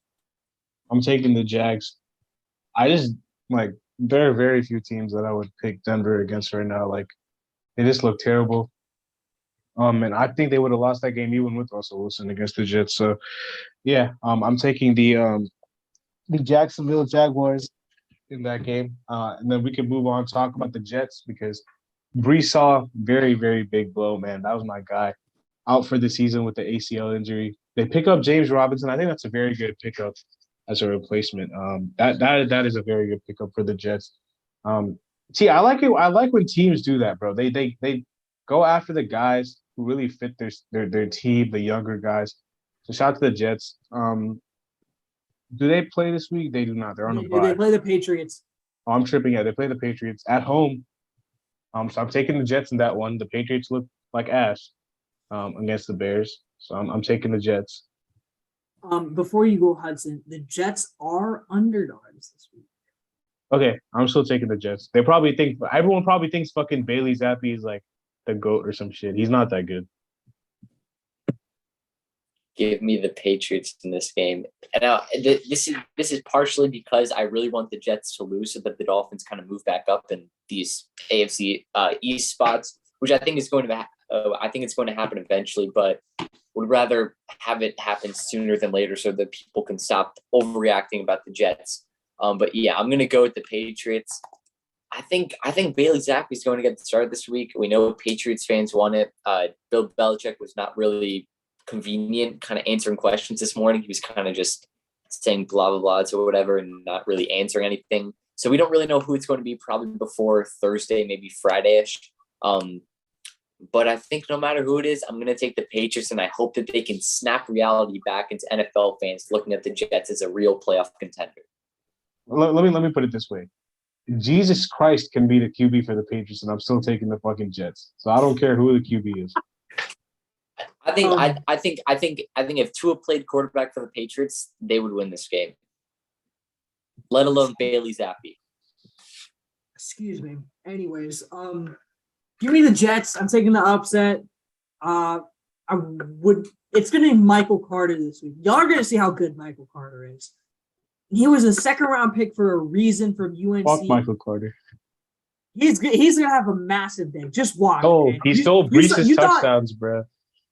I'm taking the Jags. I just like there are very few teams that I would pick Denver against right now. Like they just look terrible. And I think they would have lost that game even with Russell Wilson against the Jets. So, yeah, I'm taking the Jacksonville Jaguars in that game. And then we can move on, talk about the Jets because Breece Hall, very, very big blow, man. That was my guy. Out for the season with the ACL injury. They pick up James Robinson. I think that's a very good pickup as a replacement. That is a very good pickup for the Jets. I like it. I like when teams do that, bro. They go after the guys who really fit their team, the younger guys. So shout out to the Jets. Do they play this week? They do not. They're on a bye. They play the Patriots. Oh, I'm tripping. Yeah, they play the Patriots at home. So I'm taking the Jets in that one. The Patriots look like ass against the Bears. So I'm taking the Jets. Before you go, Hudson, the Jets are underdogs this week. Okay, I'm still taking the Jets. Everyone probably thinks fucking Bailey Zappi is like the GOAT or some shit. He's not that good. Give me the Patriots in this game. And this is partially because I really want the Jets to lose so that the Dolphins kind of move back up in these AFC East spots, which I think is going to happen eventually, but would rather have it happen sooner than later so that people can stop overreacting about the Jets. But yeah, I'm going to go with the Patriots. I think Bailey Zappi is going to get the start this week. We know Patriots fans want it. Bill Belichick was not really convenient kind of answering questions this morning. He was kind of just saying blah, blah, blah or whatever and not really answering anything. So we don't really know who it's going to be probably before Thursday, maybe Friday-ish. But I think no matter who it is, I'm going to take the Patriots, and I hope that they can snap reality back into NFL fans looking at the Jets as a real playoff contender. Let me put it this way. Jesus Christ can be the QB for the Patriots, and I'm still taking the fucking Jets. So I don't care who the QB is. I think if Tua played quarterback for the Patriots, they would win this game. Let alone Bailey Zappi. Excuse me. Anyways, give me the Jets. I'm taking the upset. It's gonna be Michael Carter this week. Y'all are gonna see how good Michael Carter is. He was a second-round pick for a reason from UNC. Fuck Michael Carter. He's gonna have a massive day. Just watch. Oh, man. He stole Breece's touchdowns, bro.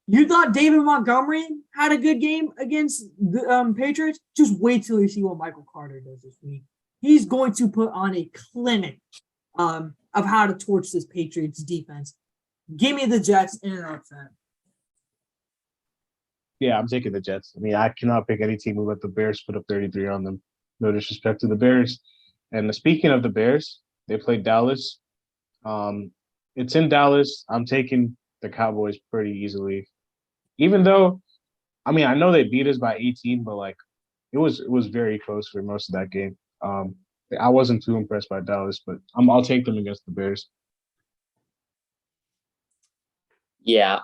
You thought David Montgomery had a good game against the Patriots? Just wait till you see what Michael Carter does this week. He's going to put on a clinic of how to torch this Patriots defense. Give me the Jets in an upset. Yeah, I'm taking the Jets. I mean, I cannot pick any team who let the Bears put up 33 on them. No disrespect to the Bears. And speaking of the Bears, they played Dallas. It's in Dallas. I'm taking the Cowboys pretty easily. Even though, I mean, I know they beat us by 18, but like it was very close for most of that game. I wasn't too impressed by Dallas, but I'll take them against the Bears. Yeah,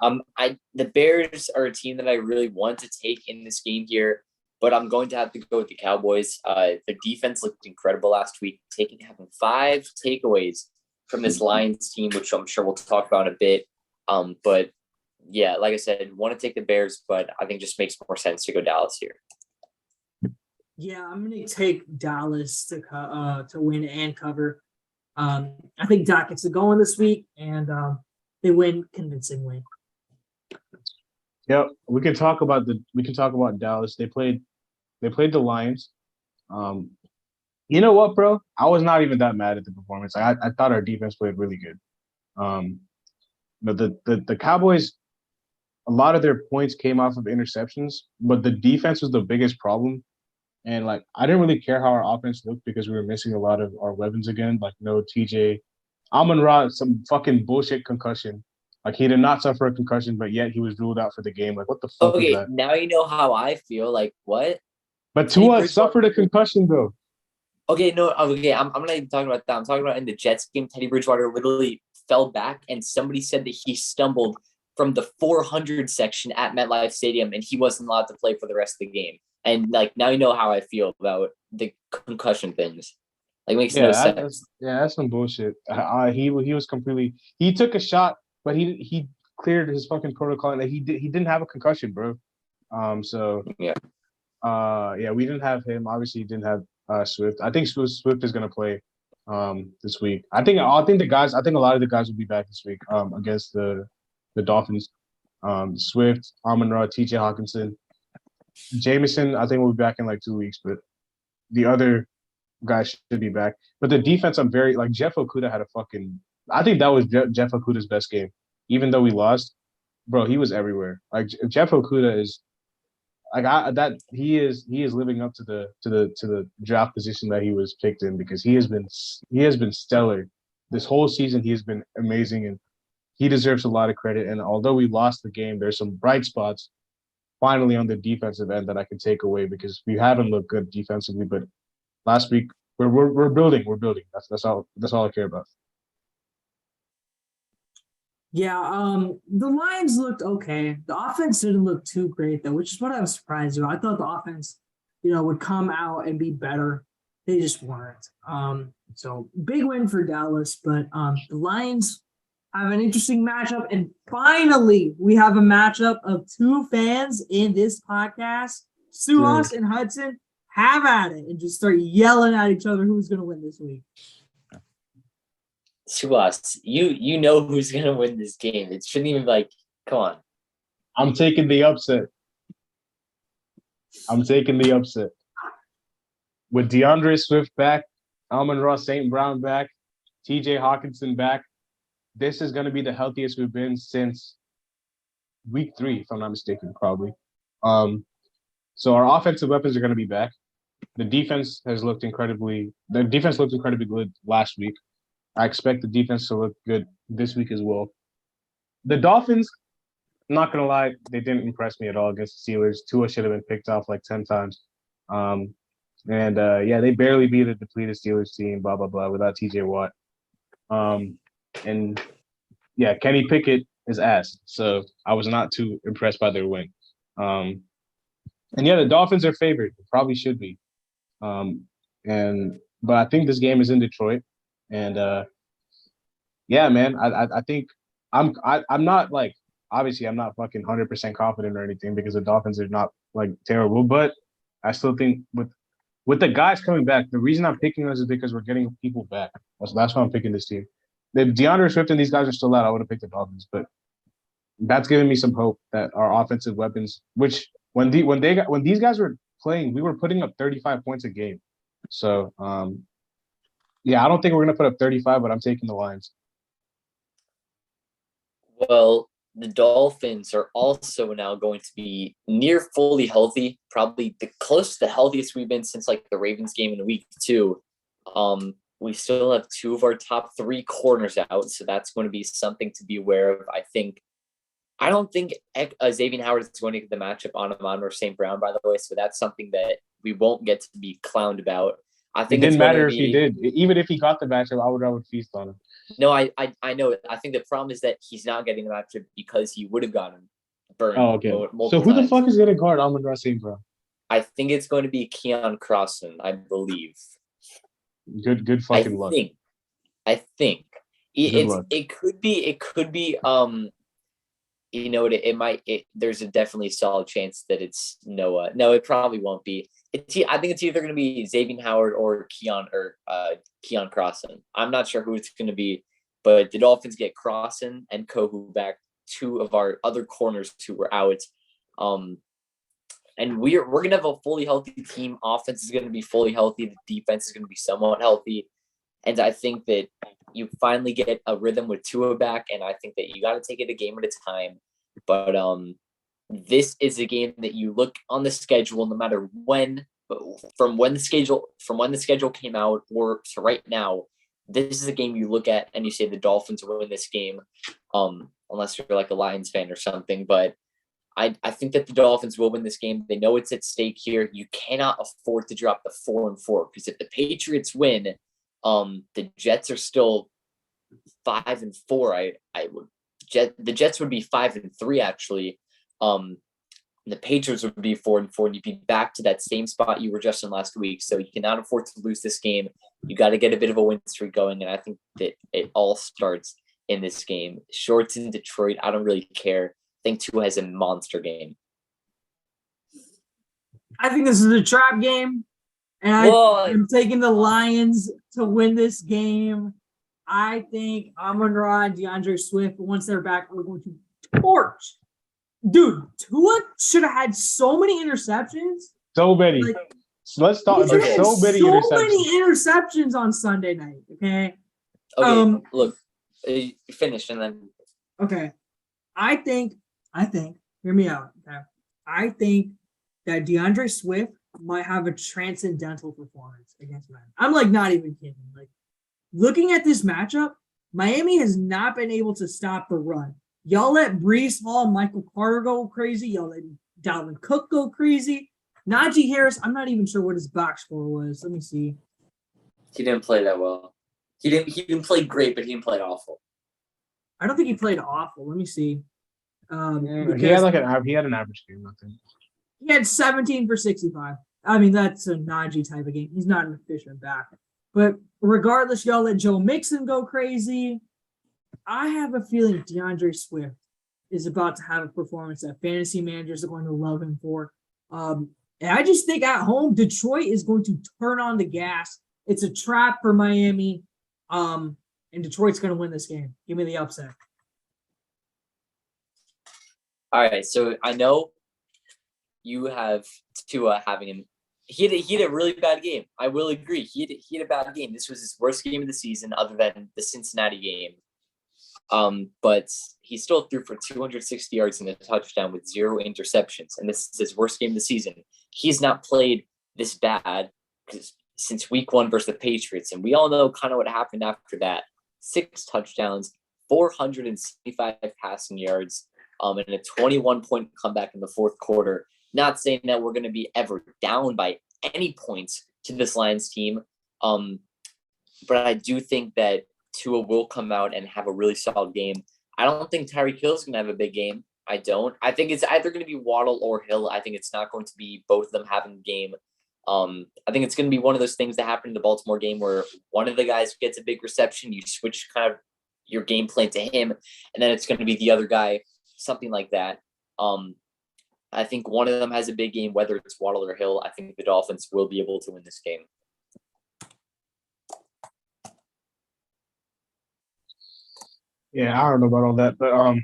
the Bears are a team that I really want to take in this game here, but I'm going to have to go with the Cowboys. The defense looked incredible last week, having 5 takeaways from this Lions team, which I'm sure we'll talk about in a bit. But yeah, like I said, want to take the Bears, but I think it just makes more sense to go Dallas here. Yeah, I'm going to take Dallas to win and cover. I think Dak gets it going this week, and they win convincingly. Yep, we can talk about Dallas. They played the Lions. You know what, bro? I was not even that mad at the performance. I thought our defense played really good. But the Cowboys, a lot of their points came off of interceptions, but the defense was the biggest problem. And like, I didn't really care how our offense looked because we were missing a lot of our weapons again. Like, no TJ, Amon-Ra, some fucking bullshit concussion. Like, he did not suffer a concussion, but yet he was ruled out for the game. Like, what the fuck was Okay, that? now you know how I feel. Like, what? But Teddy Tua Bridgewater- suffered a concussion though. Okay, no, okay, I'm not even talking about that. I'm talking about in the Jets game, Teddy Bridgewater literally fell back, and somebody said that he stumbled from the 400 section at MetLife Stadium, and he wasn't allowed to play for the rest of the game. And like, now you know how I feel about the concussion things. Like, makes no sense. That's some bullshit. He was completely. He took a shot, but he cleared his fucking protocol, and he didn't have a concussion, bro. So Yeah. yeah, we didn't have him. Obviously, he didn't have Swift. I think Swift is gonna play this week. I think a lot of the guys will be back this week against the Dolphins. Swift, Amon-Ra, TJ Hawkinson, Jameson. I think we'll be back in like 2 weeks, but the other guys should be back. But the defense, I'm very like Jeff Okudah had a fucking. I think that was Jeff Okudah's best game, even though we lost. Bro, he was everywhere. Like Jeff Okudah is like he is living up to the draft position that he was picked in because he has been stellar this whole season. He has been amazing and he deserves a lot of credit. And although we lost the game, there's some bright spots finally on the defensive end that I can take away because we haven't looked good defensively. But last week we're building. That's all I care about. Yeah, the Lions looked okay. The offense didn't look too great though, which is what I was surprised about. I thought the offense, would come out and be better. They just weren't. So big win for Dallas, but the Lions have an interesting matchup, and finally we have a matchup of two fans in this podcast. Suas and Hudson have at it and just start yelling at each other who's going to win this week. To us, you know who's gonna win this game. It shouldn't even come on. I'm taking the upset. With DeAndre Swift back, Amon-Ra St. Brown back, TJ Hawkinson back. This is going to be the healthiest we've been since week 3, if I'm not mistaken, probably. So our offensive weapons are going to be back. The defense looked incredibly good last week. I expect the defense to look good this week as well. The Dolphins, I'm not going to lie, they didn't impress me at all against the Steelers. Tua should have been picked off like 10 times. They barely beat a depleted Steelers team, blah, blah, blah, without TJ Watt. And yeah, Kenny Pickett is ass. So I was not too impressed by their win. The Dolphins are favored. They probably should be. But I think this game is in Detroit. And man, I think I'm not like obviously I'm not fucking 100% confident or anything because the Dolphins are not like terrible, but I still think with the guys coming back, the reason I'm picking us is because we're getting people back. That's why I'm picking this team. If DeAndre Swift and these guys are still out, I would have picked the Dolphins, but that's giving me some hope that our offensive weapons, which when these guys were playing, we were putting up 35 points a game. So I don't think we're gonna put up 35, but I'm taking the Lions. Well, the Dolphins are also now going to be near fully healthy, probably close to the healthiest we've been since like the Ravens game in week 2. We still have 2 of our top 3 corners out, so that's going to be something to be aware of. I don't think Xavier Howard is going to get the matchup on Amon or St. Brown, by the way, so that's something that we won't get to be clowned about. I think it didn't matter if he did. Even if he got the matchup, I would feast on him. No, I know. I think the problem is that he's not getting the matchup because he would have gotten burned. Oh, okay. So who the fuck is going to guard Amon-Ra St. Brown? I think it's going to be Keon Crossan, I believe. Good fucking luck. I think it could be there's a definitely solid chance that it's Noah. No, it probably won't be. I think it's either going to be Xavier Howard or Keon Crossan. I'm not sure who it's going to be, but the Dolphins get Crossan and Kohu back, two of our other corners who were out. And we're going to have a fully healthy team. Offense is going to be fully healthy. The defense is going to be somewhat healthy. And I think that you finally get a rhythm with Tua back, and I think that you got to take it a game at a time. But this is a game that you look on the schedule, no matter when, from when the schedule came out or to right now. This is a game you look at and you say the Dolphins will win this game, unless you're like a Lions fan or something. But I think that the Dolphins will win this game. They know it's at stake here. You cannot afford to drop the 4-4, because if the Patriots win, the Jets are still 5-4. The Jets would be 5-3 actually. The Patriots would be 4-4, and you'd be back to that same spot you were just in last week. So you cannot afford to lose this game. You got to get a bit of a win streak going, and I think that it all starts in this game. Shorts in Detroit, I don't really care. I think Tua has a monster game. I think this is a trap game, and I'm taking the Lions to win this game. I think Amon-Ra and DeAndre Swift, once they're back, we're going to torch. Dude, Tua should have had so many interceptions. So many. So let's talk. There's so many interceptions on Sunday night. Okay. Okay. Look, finish and then. Okay. I think. Hear me out. Okay. I think that DeAndre Swift might have a transcendental performance against Miami. I'm like not even kidding. Like looking at this matchup, Miami has not been able to stop the run. Y'all let Breece Hall and Michael Carter go crazy. Y'all let Dalvin Cook go crazy. Najee Harris, I'm not even sure what his box score was. Let me see. He didn't play that well. He didn't play great, but he didn't play awful. I don't think he played awful. Let me see. He had an average game, I think. He had 17 for 65. I mean, that's a Najee type of game. He's not an efficient back. But regardless, y'all let Joe Mixon go crazy. I have a feeling DeAndre Swift is about to have a performance that fantasy managers are going to love him for. And I just think at home, Detroit is going to turn on the gas. It's a trap for Miami. And Detroit's going to win this game. Give me the upset. All right. So I know you have Tua having him. He had a really bad game. I will agree. He had a bad game. This was his worst game of the season other than the Cincinnati game. But he still threw for 260 yards and a touchdown with 0 interceptions. And this is his worst game of the season. He's not played this bad since week 1 versus the Patriots. And we all know kind of what happened after that. 6 touchdowns, 475 passing yards, and a 21-point comeback in the fourth quarter. Not saying that we're going to be ever down by any points to this Lions team. But I do think that Tua will come out and have a really solid game. I don't think Tyreek Hill is going to have a big game. I don't. I think it's either going to be Waddle or Hill. I think it's not going to be both of them having a game. I think it's going to be one of those things that happened in the Baltimore game where one of the guys gets a big reception, you switch kind of your game plan to him, and then it's going to be the other guy, something like that. I think one of them has a big game, whether it's Waddle or Hill. I think the Dolphins will be able to win this game. Yeah, I don't know about all that, but all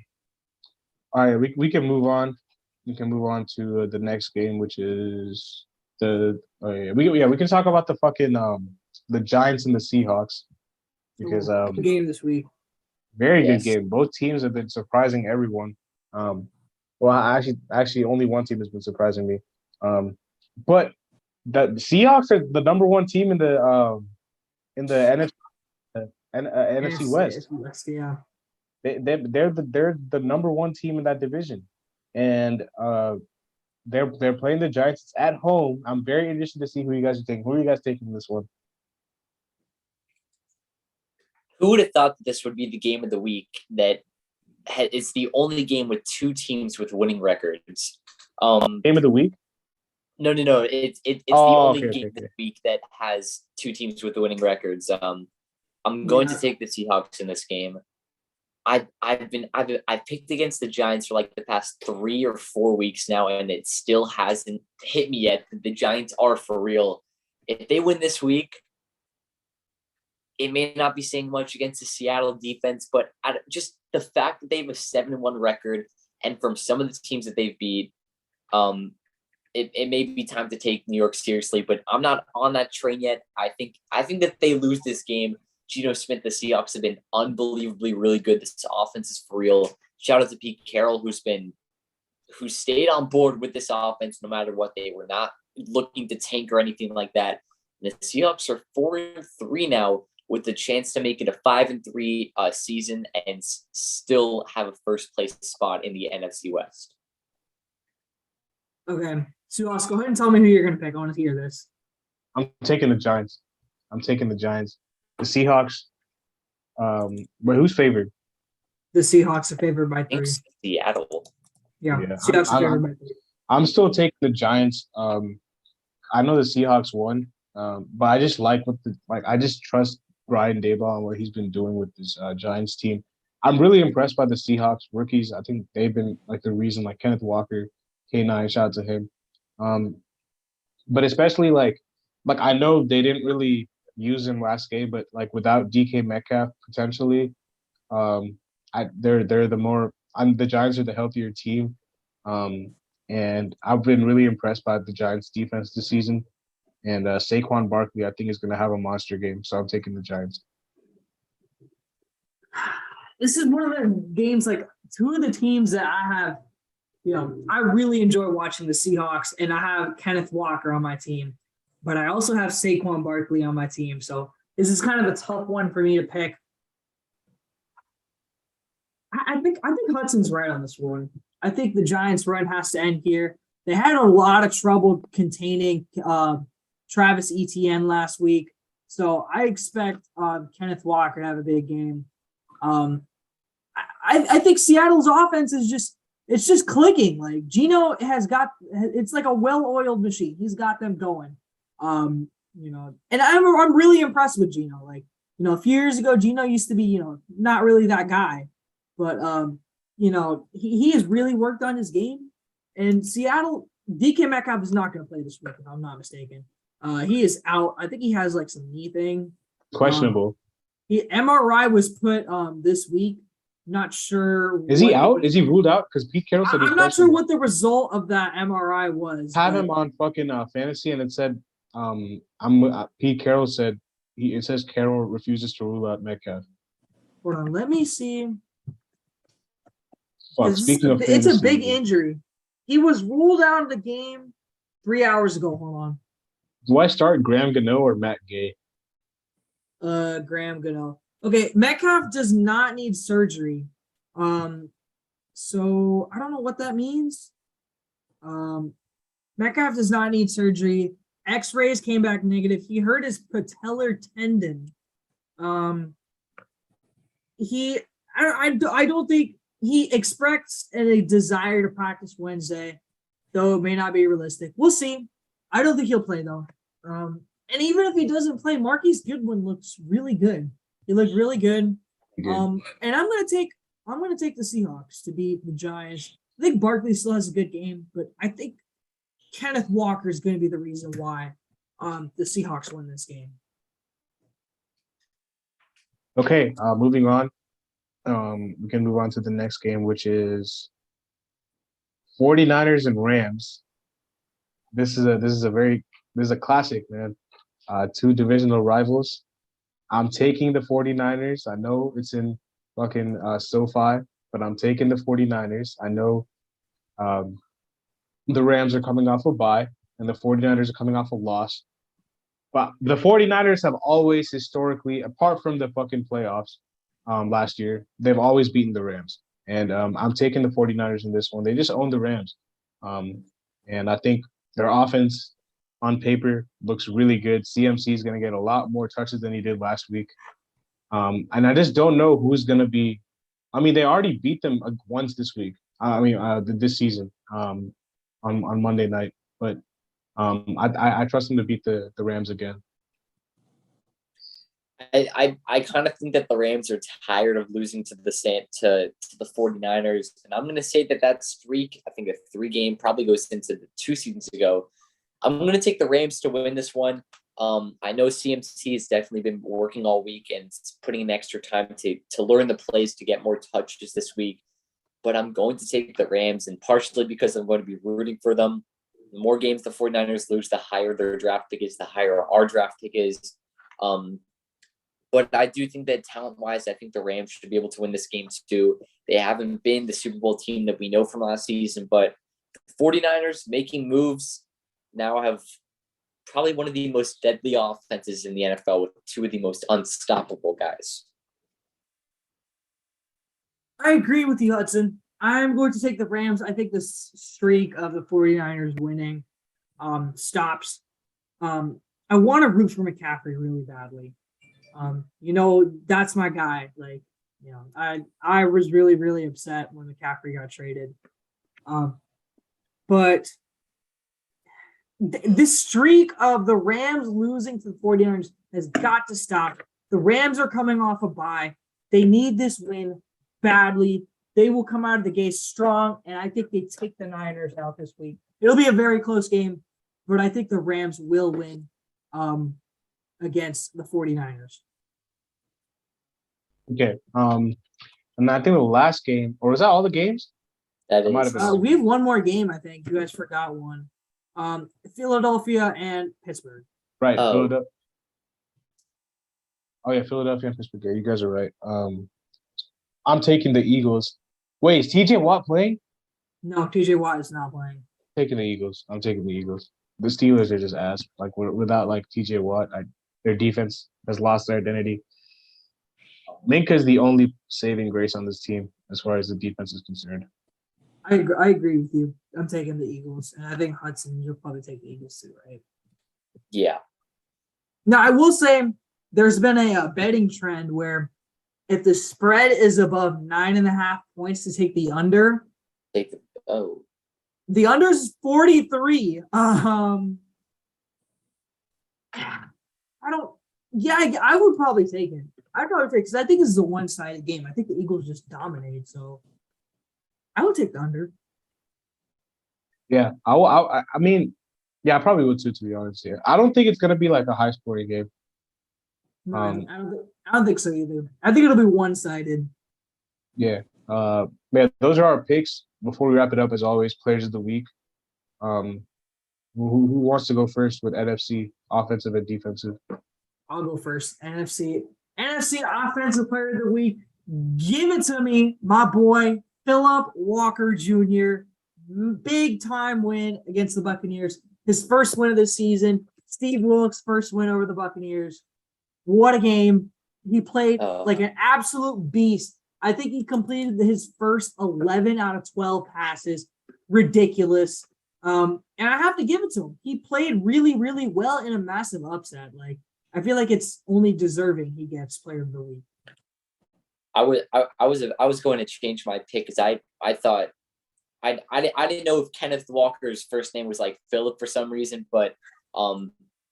right, we can move on. We can move on to the next game, which is we can talk about the Giants and the Seahawks because good game this week. Very good game. Both teams have been surprising everyone. Well, actually, only one team has been surprising me. But the Seahawks are the number 1 team in the NFC West. Yeah. They're the number 1 team in that division, and they're playing the Giants. It's at home. I'm very interested to see who you guys are taking. Who are you guys taking in this one? Who would have thought that this would be the game of the week? That it's the only game with 2 teams with winning records. Game of the week? No. It's the only game of the week that has 2 teams with winning records. I'm going to take the Seahawks in this game. I've picked against the Giants for like the past 3 or 4 weeks now, and it still hasn't hit me yet. The Giants are for real. If they win this week, it may not be saying much against the Seattle defense, but just the fact that they have a 7-1 record, and from some of the teams that they've beat, it may be time to take New York seriously. But I'm not on that train yet. I think that they lose this game. Geno Smith, the Seahawks have been unbelievably really good. This offense is for real. Shout out to Pete Carroll, who stayed on board with this offense no matter what. They were not looking to tank or anything like that. And the Seahawks are 4-3 now, with the chance to make it a 5-3 season and still have a first place spot in the NFC West. Okay, Suas, go ahead and tell me who you're going to pick. I want to hear this. I'm taking the Giants. The Seahawks. But who's favored? The Seahawks are favored by I think 3. Seattle. Yeah. Seahawks are favored by 3. I'm still taking the Giants. I know the Seahawks won, but I just I just trust Brian Daboll and what he's been doing with this Giants team. I'm really impressed by the Seahawks rookies. I think they've been like the reason, like Kenneth Walker, K9, shout out to him. But especially like I know they didn't really use him last game, but like without DK Metcalf potentially, the Giants are the healthier team. And I've been really impressed by the Giants defense this season. And Saquon Barkley, I think, is going to have a monster game. So I'm taking the Giants. This is one of the games, like, two of the teams that I have, I really enjoy watching the Seahawks, and I have Kenneth Walker on my team. But I also have Saquon Barkley on my team. So this is kind of a tough one for me to pick. I think Hudson's right on this one. I think the Giants' run has to end here. They had a lot of trouble containing Travis Etienne last week. So I expect Kenneth Walker to have a big game. I think Seattle's offense is just clicking. Like Geno it's like a well-oiled machine. He's got them going. And I'm really impressed with Geno. Like, a few years ago, Geno used to be, not really that guy, but he has really worked on his game. And Seattle, DK Metcalf is not going to play this week, if I'm not mistaken. He is out. I think he has like some knee thing. Questionable. MRI was put this week. Not sure. Is he out? Is he ruled out? Because Pete Carroll said I'm not sure what the result of that MRI was. Have him on fucking fantasy, and it said Pete Carroll said it says Carroll refuses to rule out Metcalf. Hold on, let me see. Speaking of it's a big injury. He was ruled out of the game 3 hours ago. Hold on. Do I start Graham Gano or Matt Gay? Graham Gano. Okay, Metcalf does not need surgery. So I don't know what that means. Metcalf does not need surgery. X-rays came back negative. He hurt his patellar tendon. I don't think he expects a desire to practice Wednesday, though it may not be realistic. We'll see. I don't think he'll play though. And even if he doesn't play, Marquise Goodwin looks really good. He looked really good. And I'm gonna take the Seahawks to beat the Giants. I think Barkley still has a good game, but I think Kenneth Walker is going to be the reason why the Seahawks win this game. Okay, moving on. We can move on to the next game, which is 49ers and Rams. This is a classic, man. Two divisional rivals. I'm taking the 49ers. I know it's in fucking SoFi, but I'm taking the 49ers. I know the Rams are coming off a bye, and the 49ers are coming off a loss. But the 49ers have always historically, apart from the fucking playoffs last year, they've always beaten the Rams. And I'm taking the 49ers in this one. They just own the Rams. And I think their offense on paper looks really good. CMC is going to get a lot more touches than he did last week. And I just don't know who's going to be. I mean, they already beat them once this week. This season on Monday night. But I trust them to beat the Rams again. I kind of think that the Rams are tired of losing to the 49ers. And I'm going to say that streak, I think a 3-game probably goes into the 2 seasons ago. I'm going to take the Rams to win this one. I know CMC has definitely been working all week and putting in extra time to learn the plays to get more touches this week. But I'm going to take the Rams, and partially because I'm going to be rooting for them. The more games the 49ers lose, the higher their draft pick is, the higher our draft pick is. But I do think that talent-wise, I think the Rams should be able to win this game too. They haven't been the Super Bowl team that we know from last season, but the 49ers making moves now have probably one of the most deadly offenses in the NFL with 2 of the most unstoppable guys. I agree with you, Hudson. I'm going to take the Rams. I think the streak of the 49ers winning stops. I want to root for McCaffrey really badly. That's my guy. I was really, really upset when McCaffrey got traded. But this streak of the Rams losing to the 49ers has got to stop. The Rams are coming off a bye. They need this win badly. They will come out of the gate strong, and I think they take the Niners out this week. It'll be a very close game, but I think the Rams will win against the 49ers. Okay. And I think the last game, or was that all the games? That might is. have been We have one more game, I think. You guys forgot one. Philadelphia and Pittsburgh. Right. Oh. Philadelphia. Oh yeah, Philadelphia and Pittsburgh. Yeah, you guys are right. I'm taking the Eagles. Wait, is TJ Watt playing? No, TJ Watt is not playing. Taking the Eagles. I'm taking the Eagles. The Steelers are just ass. Like without like TJ Watt, their defense has lost their identity. Minka is the only saving grace on this team as far as the defense is concerned. I agree with you. I'm taking the Eagles, and I think Hudson, you'll probably take the Eagles too, right? Yeah. Now, I will say there's been a betting trend where if the spread is above 9.5 points to take the under. The under is 43. I would probably take it. I'd probably take it because I think this is a one-sided game. I think the Eagles just dominated, so I would take the under. Yeah, I mean, yeah, I probably would too, to be honest. Yeah, I don't think it's gonna be like a high-scoring game. No, I don't think so either. I think it'll be one-sided. Yeah. Man, those are our picks. Before we wrap it up, as always, players of the week. Who wants to go first with NFC offensive and defensive? I'll go first. NFC offensive player of the week. Give it to me, my boy, Philip Walker Jr. Big time win against the Buccaneers. His first win of the season. Steve Wilkes' first win over the Buccaneers. What a game. He played like an absolute beast. I think he completed his first 11 out of 12 passes. Ridiculous. And I have to give it to him. He played really, really well in a massive upset. I feel like it's only deserving he gets player of the week. I was going to change my pick because I thought I didn't know if Kenneth Walker's first name was like Philip for some reason, but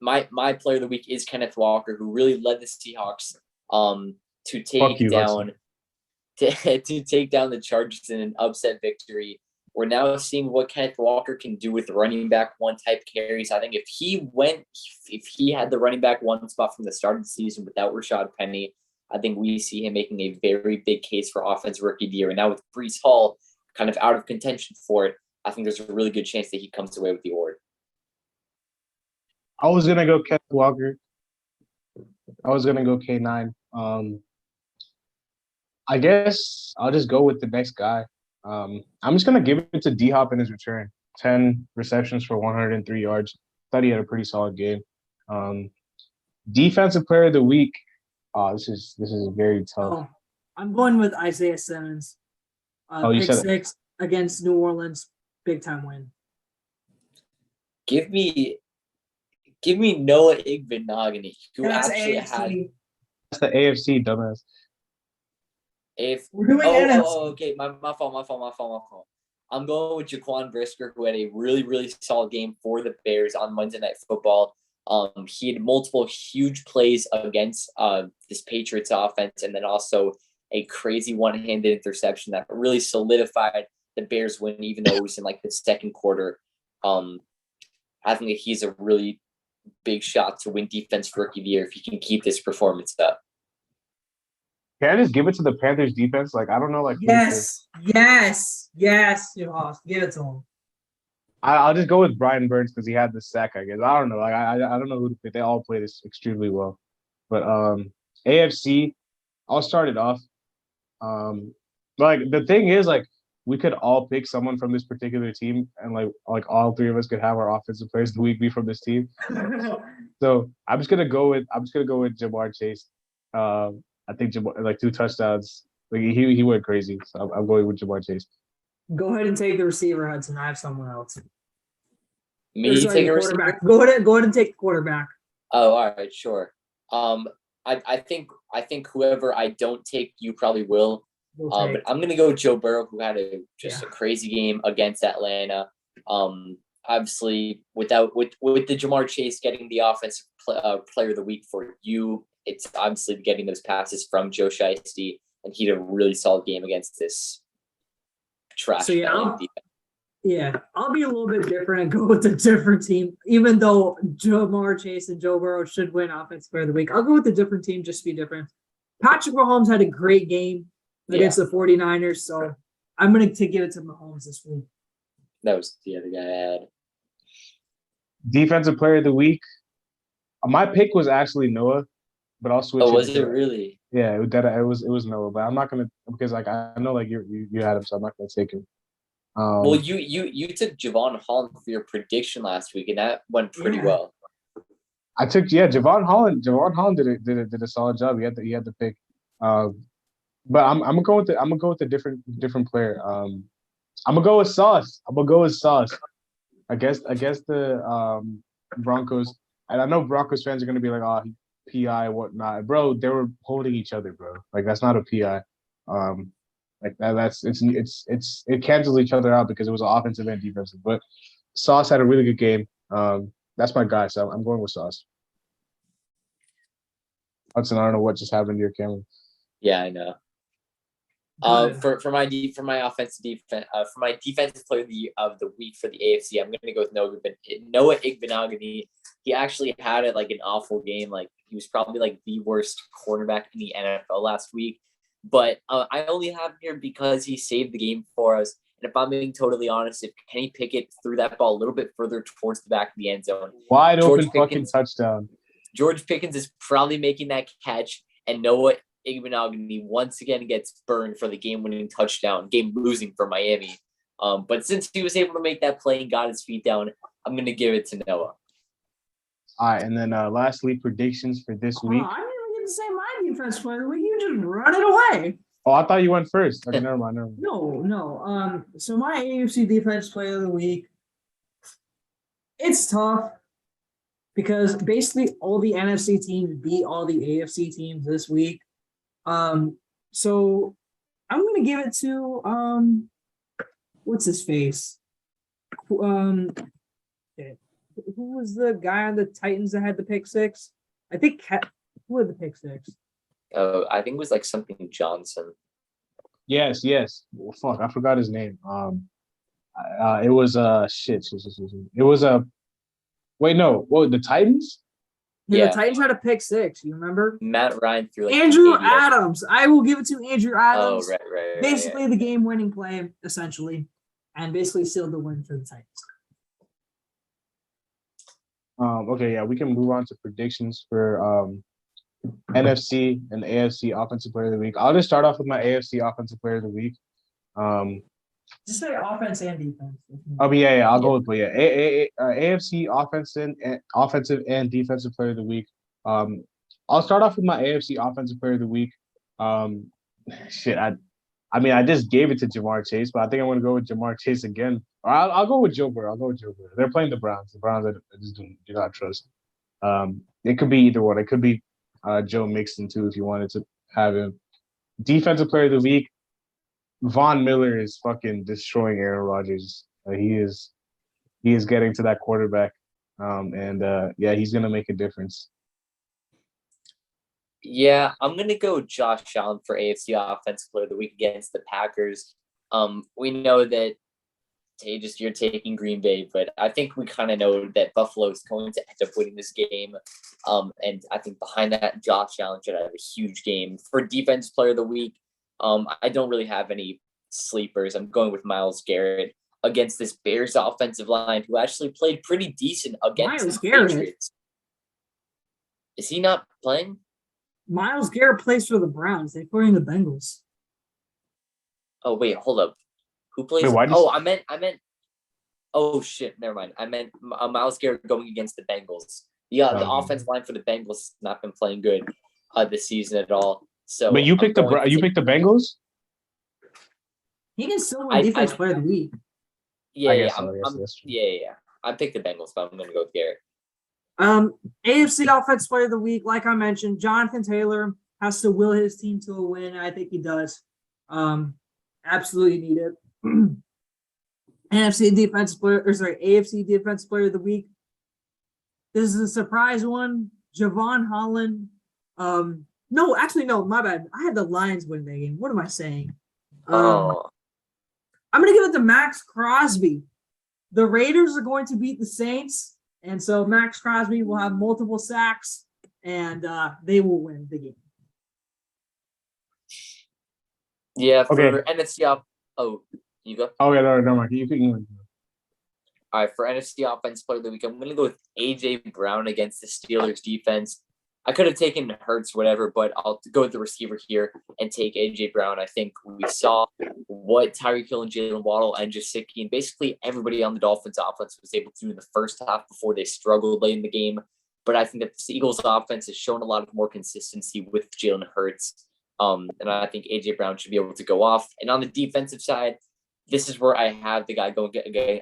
my player of the week is Kenneth Walker, who really led the Seahawks to take down the Chargers in an upset victory. We're now seeing what Kenneth Walker can do with running back one type carries. I think if he had the running back one spot from the start of the season without Rashad Penny, I think we see him making a very big case for offensive rookie of the year. And now with Breece Hall kind of out of contention for it, I think there's a really good chance that he comes away with the award. I was going to go Kenneth Walker. I was going to go K9. I guess I'll just go with the next guy. I'm just going to give it to D-Hop in his return. 10 receptions for 103 yards. Thought he had a pretty solid game. Defensive player of the week. This is very tough. I'm going with Isaiah Simmons. You pick said 6 against New Orleans. Big time win. Give me Noah Igbenogany, who actually had. That's the AFC, dumbass. We're doing NFC. Okay. My fault. I'm going with Jaquan Brisker, who had a really, really solid game for the Bears on Monday Night Football. He had multiple huge plays against this Patriots offense, and then also a crazy one-handed interception that really solidified the Bears win, even though it was in like the second quarter. I think that he's a really big shot to win Defense Rookie of the Year if he can keep this performance up. Can I just give it to the Panthers defense? Like, I don't know, like Yes. Josh, give it to him. I'll just go with Brian Burns because he had the sack, I guess. I don't know. Like I don't know who to pick. They all played this extremely well. But AFC, I'll start it off. Like the thing is, like, we could all pick someone from this particular team, and like all three of us could have our offensive players of the week be from this team. So I'm just gonna go with Jamar Chase. I think Jamar, like 2 touchdowns. Like he went crazy. So I'm going with Jamar Chase. Go ahead and take the receiver, Hudson. I have someone else. Me Sorry, take a quarterback. receiver? Go ahead and take the quarterback. Oh, all right, sure. I think whoever I don't take, you probably will. But I'm gonna go with Joe Burrow, who had a crazy game against Atlanta. Obviously, with the Jamar Chase getting the offensive player of the week for you, it's obviously getting those passes from Joe Shiesty, and he had a really solid game against this trash. So I'll be a little bit different and go with a different team. Even though Jamar Chase and Joe Burrow should win Offensive Player of the Week, I'll go with a different team just to be different. Patrick Mahomes had a great game against the 49ers, so I'm going to give it to Mahomes this week. That was the other guy I had. Defensive Player of the Week. My pick was actually Noah, but I'll switch. Oh, was it really? Yeah, it was Noah, but I'm not gonna because like I know like you had him, so I'm not gonna take him. Well, you took Javon Holland for your prediction last week, and that went pretty well. I took Javon Holland. Javon Holland did a solid job. He had the pick. But I'm gonna go with a different player. I'm gonna go with Sauce. Against the Broncos. And I know Broncos fans are gonna be like, oh, PI, whatnot. Bro, they were holding each other, bro. Like that's not a PI. Like it cancels each other out because it was an offensive and defensive. But Sauce had a really good game. That's my guy, so I'm going with Sauce. Hudson, I don't know what just happened to your camera. Yeah, I know. For my defensive player of the week for the AFC, I'm gonna go with Noah Igbinoghene. He actually had it like an awful game. Like he was probably like the worst cornerback in the NFL last week. But I only have him here because he saved the game for us. And if I'm being totally honest, if Kenny Pickett threw that ball a little bit further towards the back of the end zone, wide open fucking touchdown. George Pickens is probably making that catch, and Noah Igbinoghene once again gets burned for the game-winning touchdown, game-losing for Miami. But since he was able to make that play and got his feet down, I'm going to give it to Noah. All right, and then lastly, predictions for this week. I didn't even get to say my defense player of the week. You just run it away. Oh, I thought you went first. Okay, never mind. No. So my AFC defense player of the week, it's tough because basically all the NFC teams beat all the AFC teams this week. So I'm gonna give it to what's his face? Who was the guy on the Titans that had the pick six? I think who had the pick six? I think it was like something Johnson. Yes. Well, fuck, I forgot his name. It was shit. It was the Titans? Yeah, the Titans had a pick six. You remember? Matt Ryan threw like Andrew Adams. I will give it to Andrew Adams. Oh, right. Basically, the game-winning play, essentially, and basically sealed the win for the Titans. Okay, yeah, we can move on to predictions for NFC and AFC Offensive Player of the Week. I'll just start off with my AFC Offensive Player of the Week. Just say offense and defense. I'll go with AFC offensive and defensive player of the week. I'll start off with my AFC offensive player of the week. I just gave it to Jamar Chase, but I think I'm going to go with Jamar Chase again. Or I'll go with Joe Burrow. They're playing the Browns. The Browns I just do not trust. It could be either one. It could be Joe Mixon too if you wanted to have him. Defensive player of the week. Von Miller is fucking destroying Aaron Rodgers. He is getting to that quarterback. Yeah, he's gonna make a difference. Yeah, I'm gonna go Josh Allen for AFC Offensive Player of the Week against the Packers. We know that you're taking Green Bay, but I think we kind of know that Buffalo is going to end up winning this game. And I think behind that, Josh Allen should have a huge game. For Defense Player of the Week, I don't really have any sleepers. I'm going with Myles Garrett against this Bears offensive line, who actually played pretty decent against Myles the Garrett? Patriots. Is he not playing? Myles Garrett plays for the Browns. They play in the Bengals. Oh wait, hold up. Who plays? Wait, why did Oh, I meant. Oh shit, never mind. I meant Myles Garrett going against the Bengals. Yeah, the offensive line for the Bengals has not been playing good this season at all. So, But you picked the Bengals? He can still win Defense Player of the Week. Yeah, I guess so. Yes, yeah. I picked the Bengals, but I'm gonna go with Garrett. AFC Offensive Player of the Week, like I mentioned, Jonathan Taylor has to will his team to a win. I think he does. Absolutely need it. AFC Defensive Player of the Week. This is a surprise one. Javon Holland. No, my bad. I had the Lions win that game. What am I saying? I'm gonna give it to Max Crosby. The Raiders are going to beat the Saints, and so Max Crosby will have multiple sacks, and they will win the game. Yeah, for Okay. NFC off. Oh, you go. Oh yeah, no, Mike. You pick England. All right, for NFC Offense Player of the Week, I'm going to go with AJ Brown against the Steelers defense. I could have taken Hurts, whatever, but I'll go with the receiver here and take AJ Brown. I think we saw what Tyreek Hill and Jalen Waddle and Gesicki and basically everybody on the Dolphins offense was able to do in the first half before they struggled late in the game. But I think that the Eagles offense has shown a lot of more consistency with Jalen Hurts. And I think AJ Brown should be able to go off. And on the defensive side, this is where I have the guy going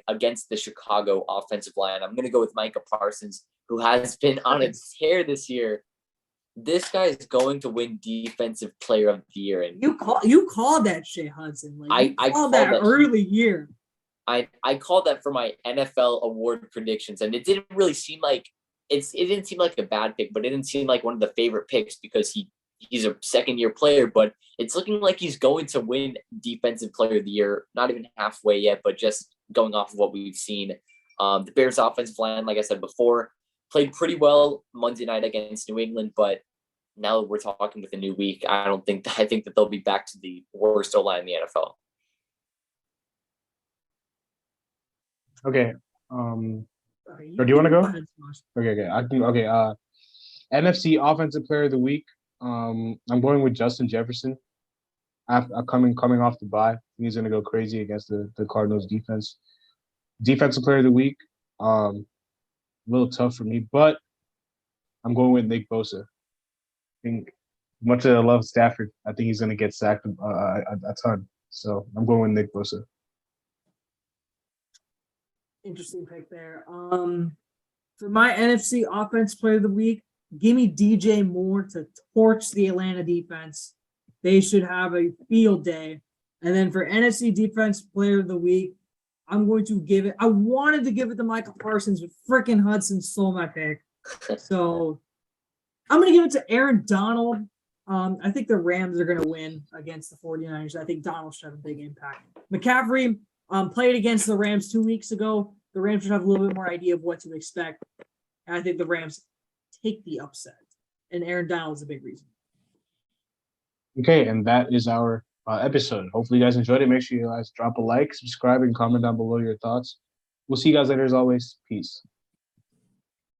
against the Chicago offensive line. I'm going to go with Micah Parsons, who has been on a tear this year. This guy is going to win Defensive Player of the Year. And you called that shit, Hudson. I called that early year. I called that for my NFL award predictions, and it didn't really seem like it didn't seem like a bad pick, but it didn't seem like one of the favorite picks because he's a second-year player, but it's looking like he's going to win Defensive Player of the Year. Not even halfway yet, but just going off of what we've seen. The Bears' offensive line, like I said before, played pretty well Monday night against New England, but now we're talking with a new week. I think that they'll be back to the worst O-line in the NFL. Okay. Or do you want to go? Okay. NFC Offensive Player of the Week. I'm going with Justin Jefferson. Coming off the bye, he's gonna go crazy against the Cardinals defense. Defensive Player of the Week. A little tough for me, but I'm going with Nick Bosa. I think much as I love Stafford, I think he's gonna get sacked a ton. So I'm going with Nick Bosa. Interesting pick there. For my NFC Offense Player of the Week, give me DJ Moore to torch the Atlanta defense. They should have a field day. And then for NFC Defense Player of the Week, I'm going to give it. I wanted to give it to Michael Parsons, but freaking Hudson stole my pick. So I'm going to give it to Aaron Donald. I think the Rams are going to win against the 49ers. I think Donald should have a big impact. McCaffrey played against the Rams 2 weeks ago. The Rams should have a little bit more idea of what to expect. And I think the Rams take the upset. And Aaron Donald is a big reason. Okay, and that is our episode. Hopefully you guys enjoyed it. Make sure you guys drop a like, subscribe, and comment down below your thoughts. We'll see you guys later as always. Peace.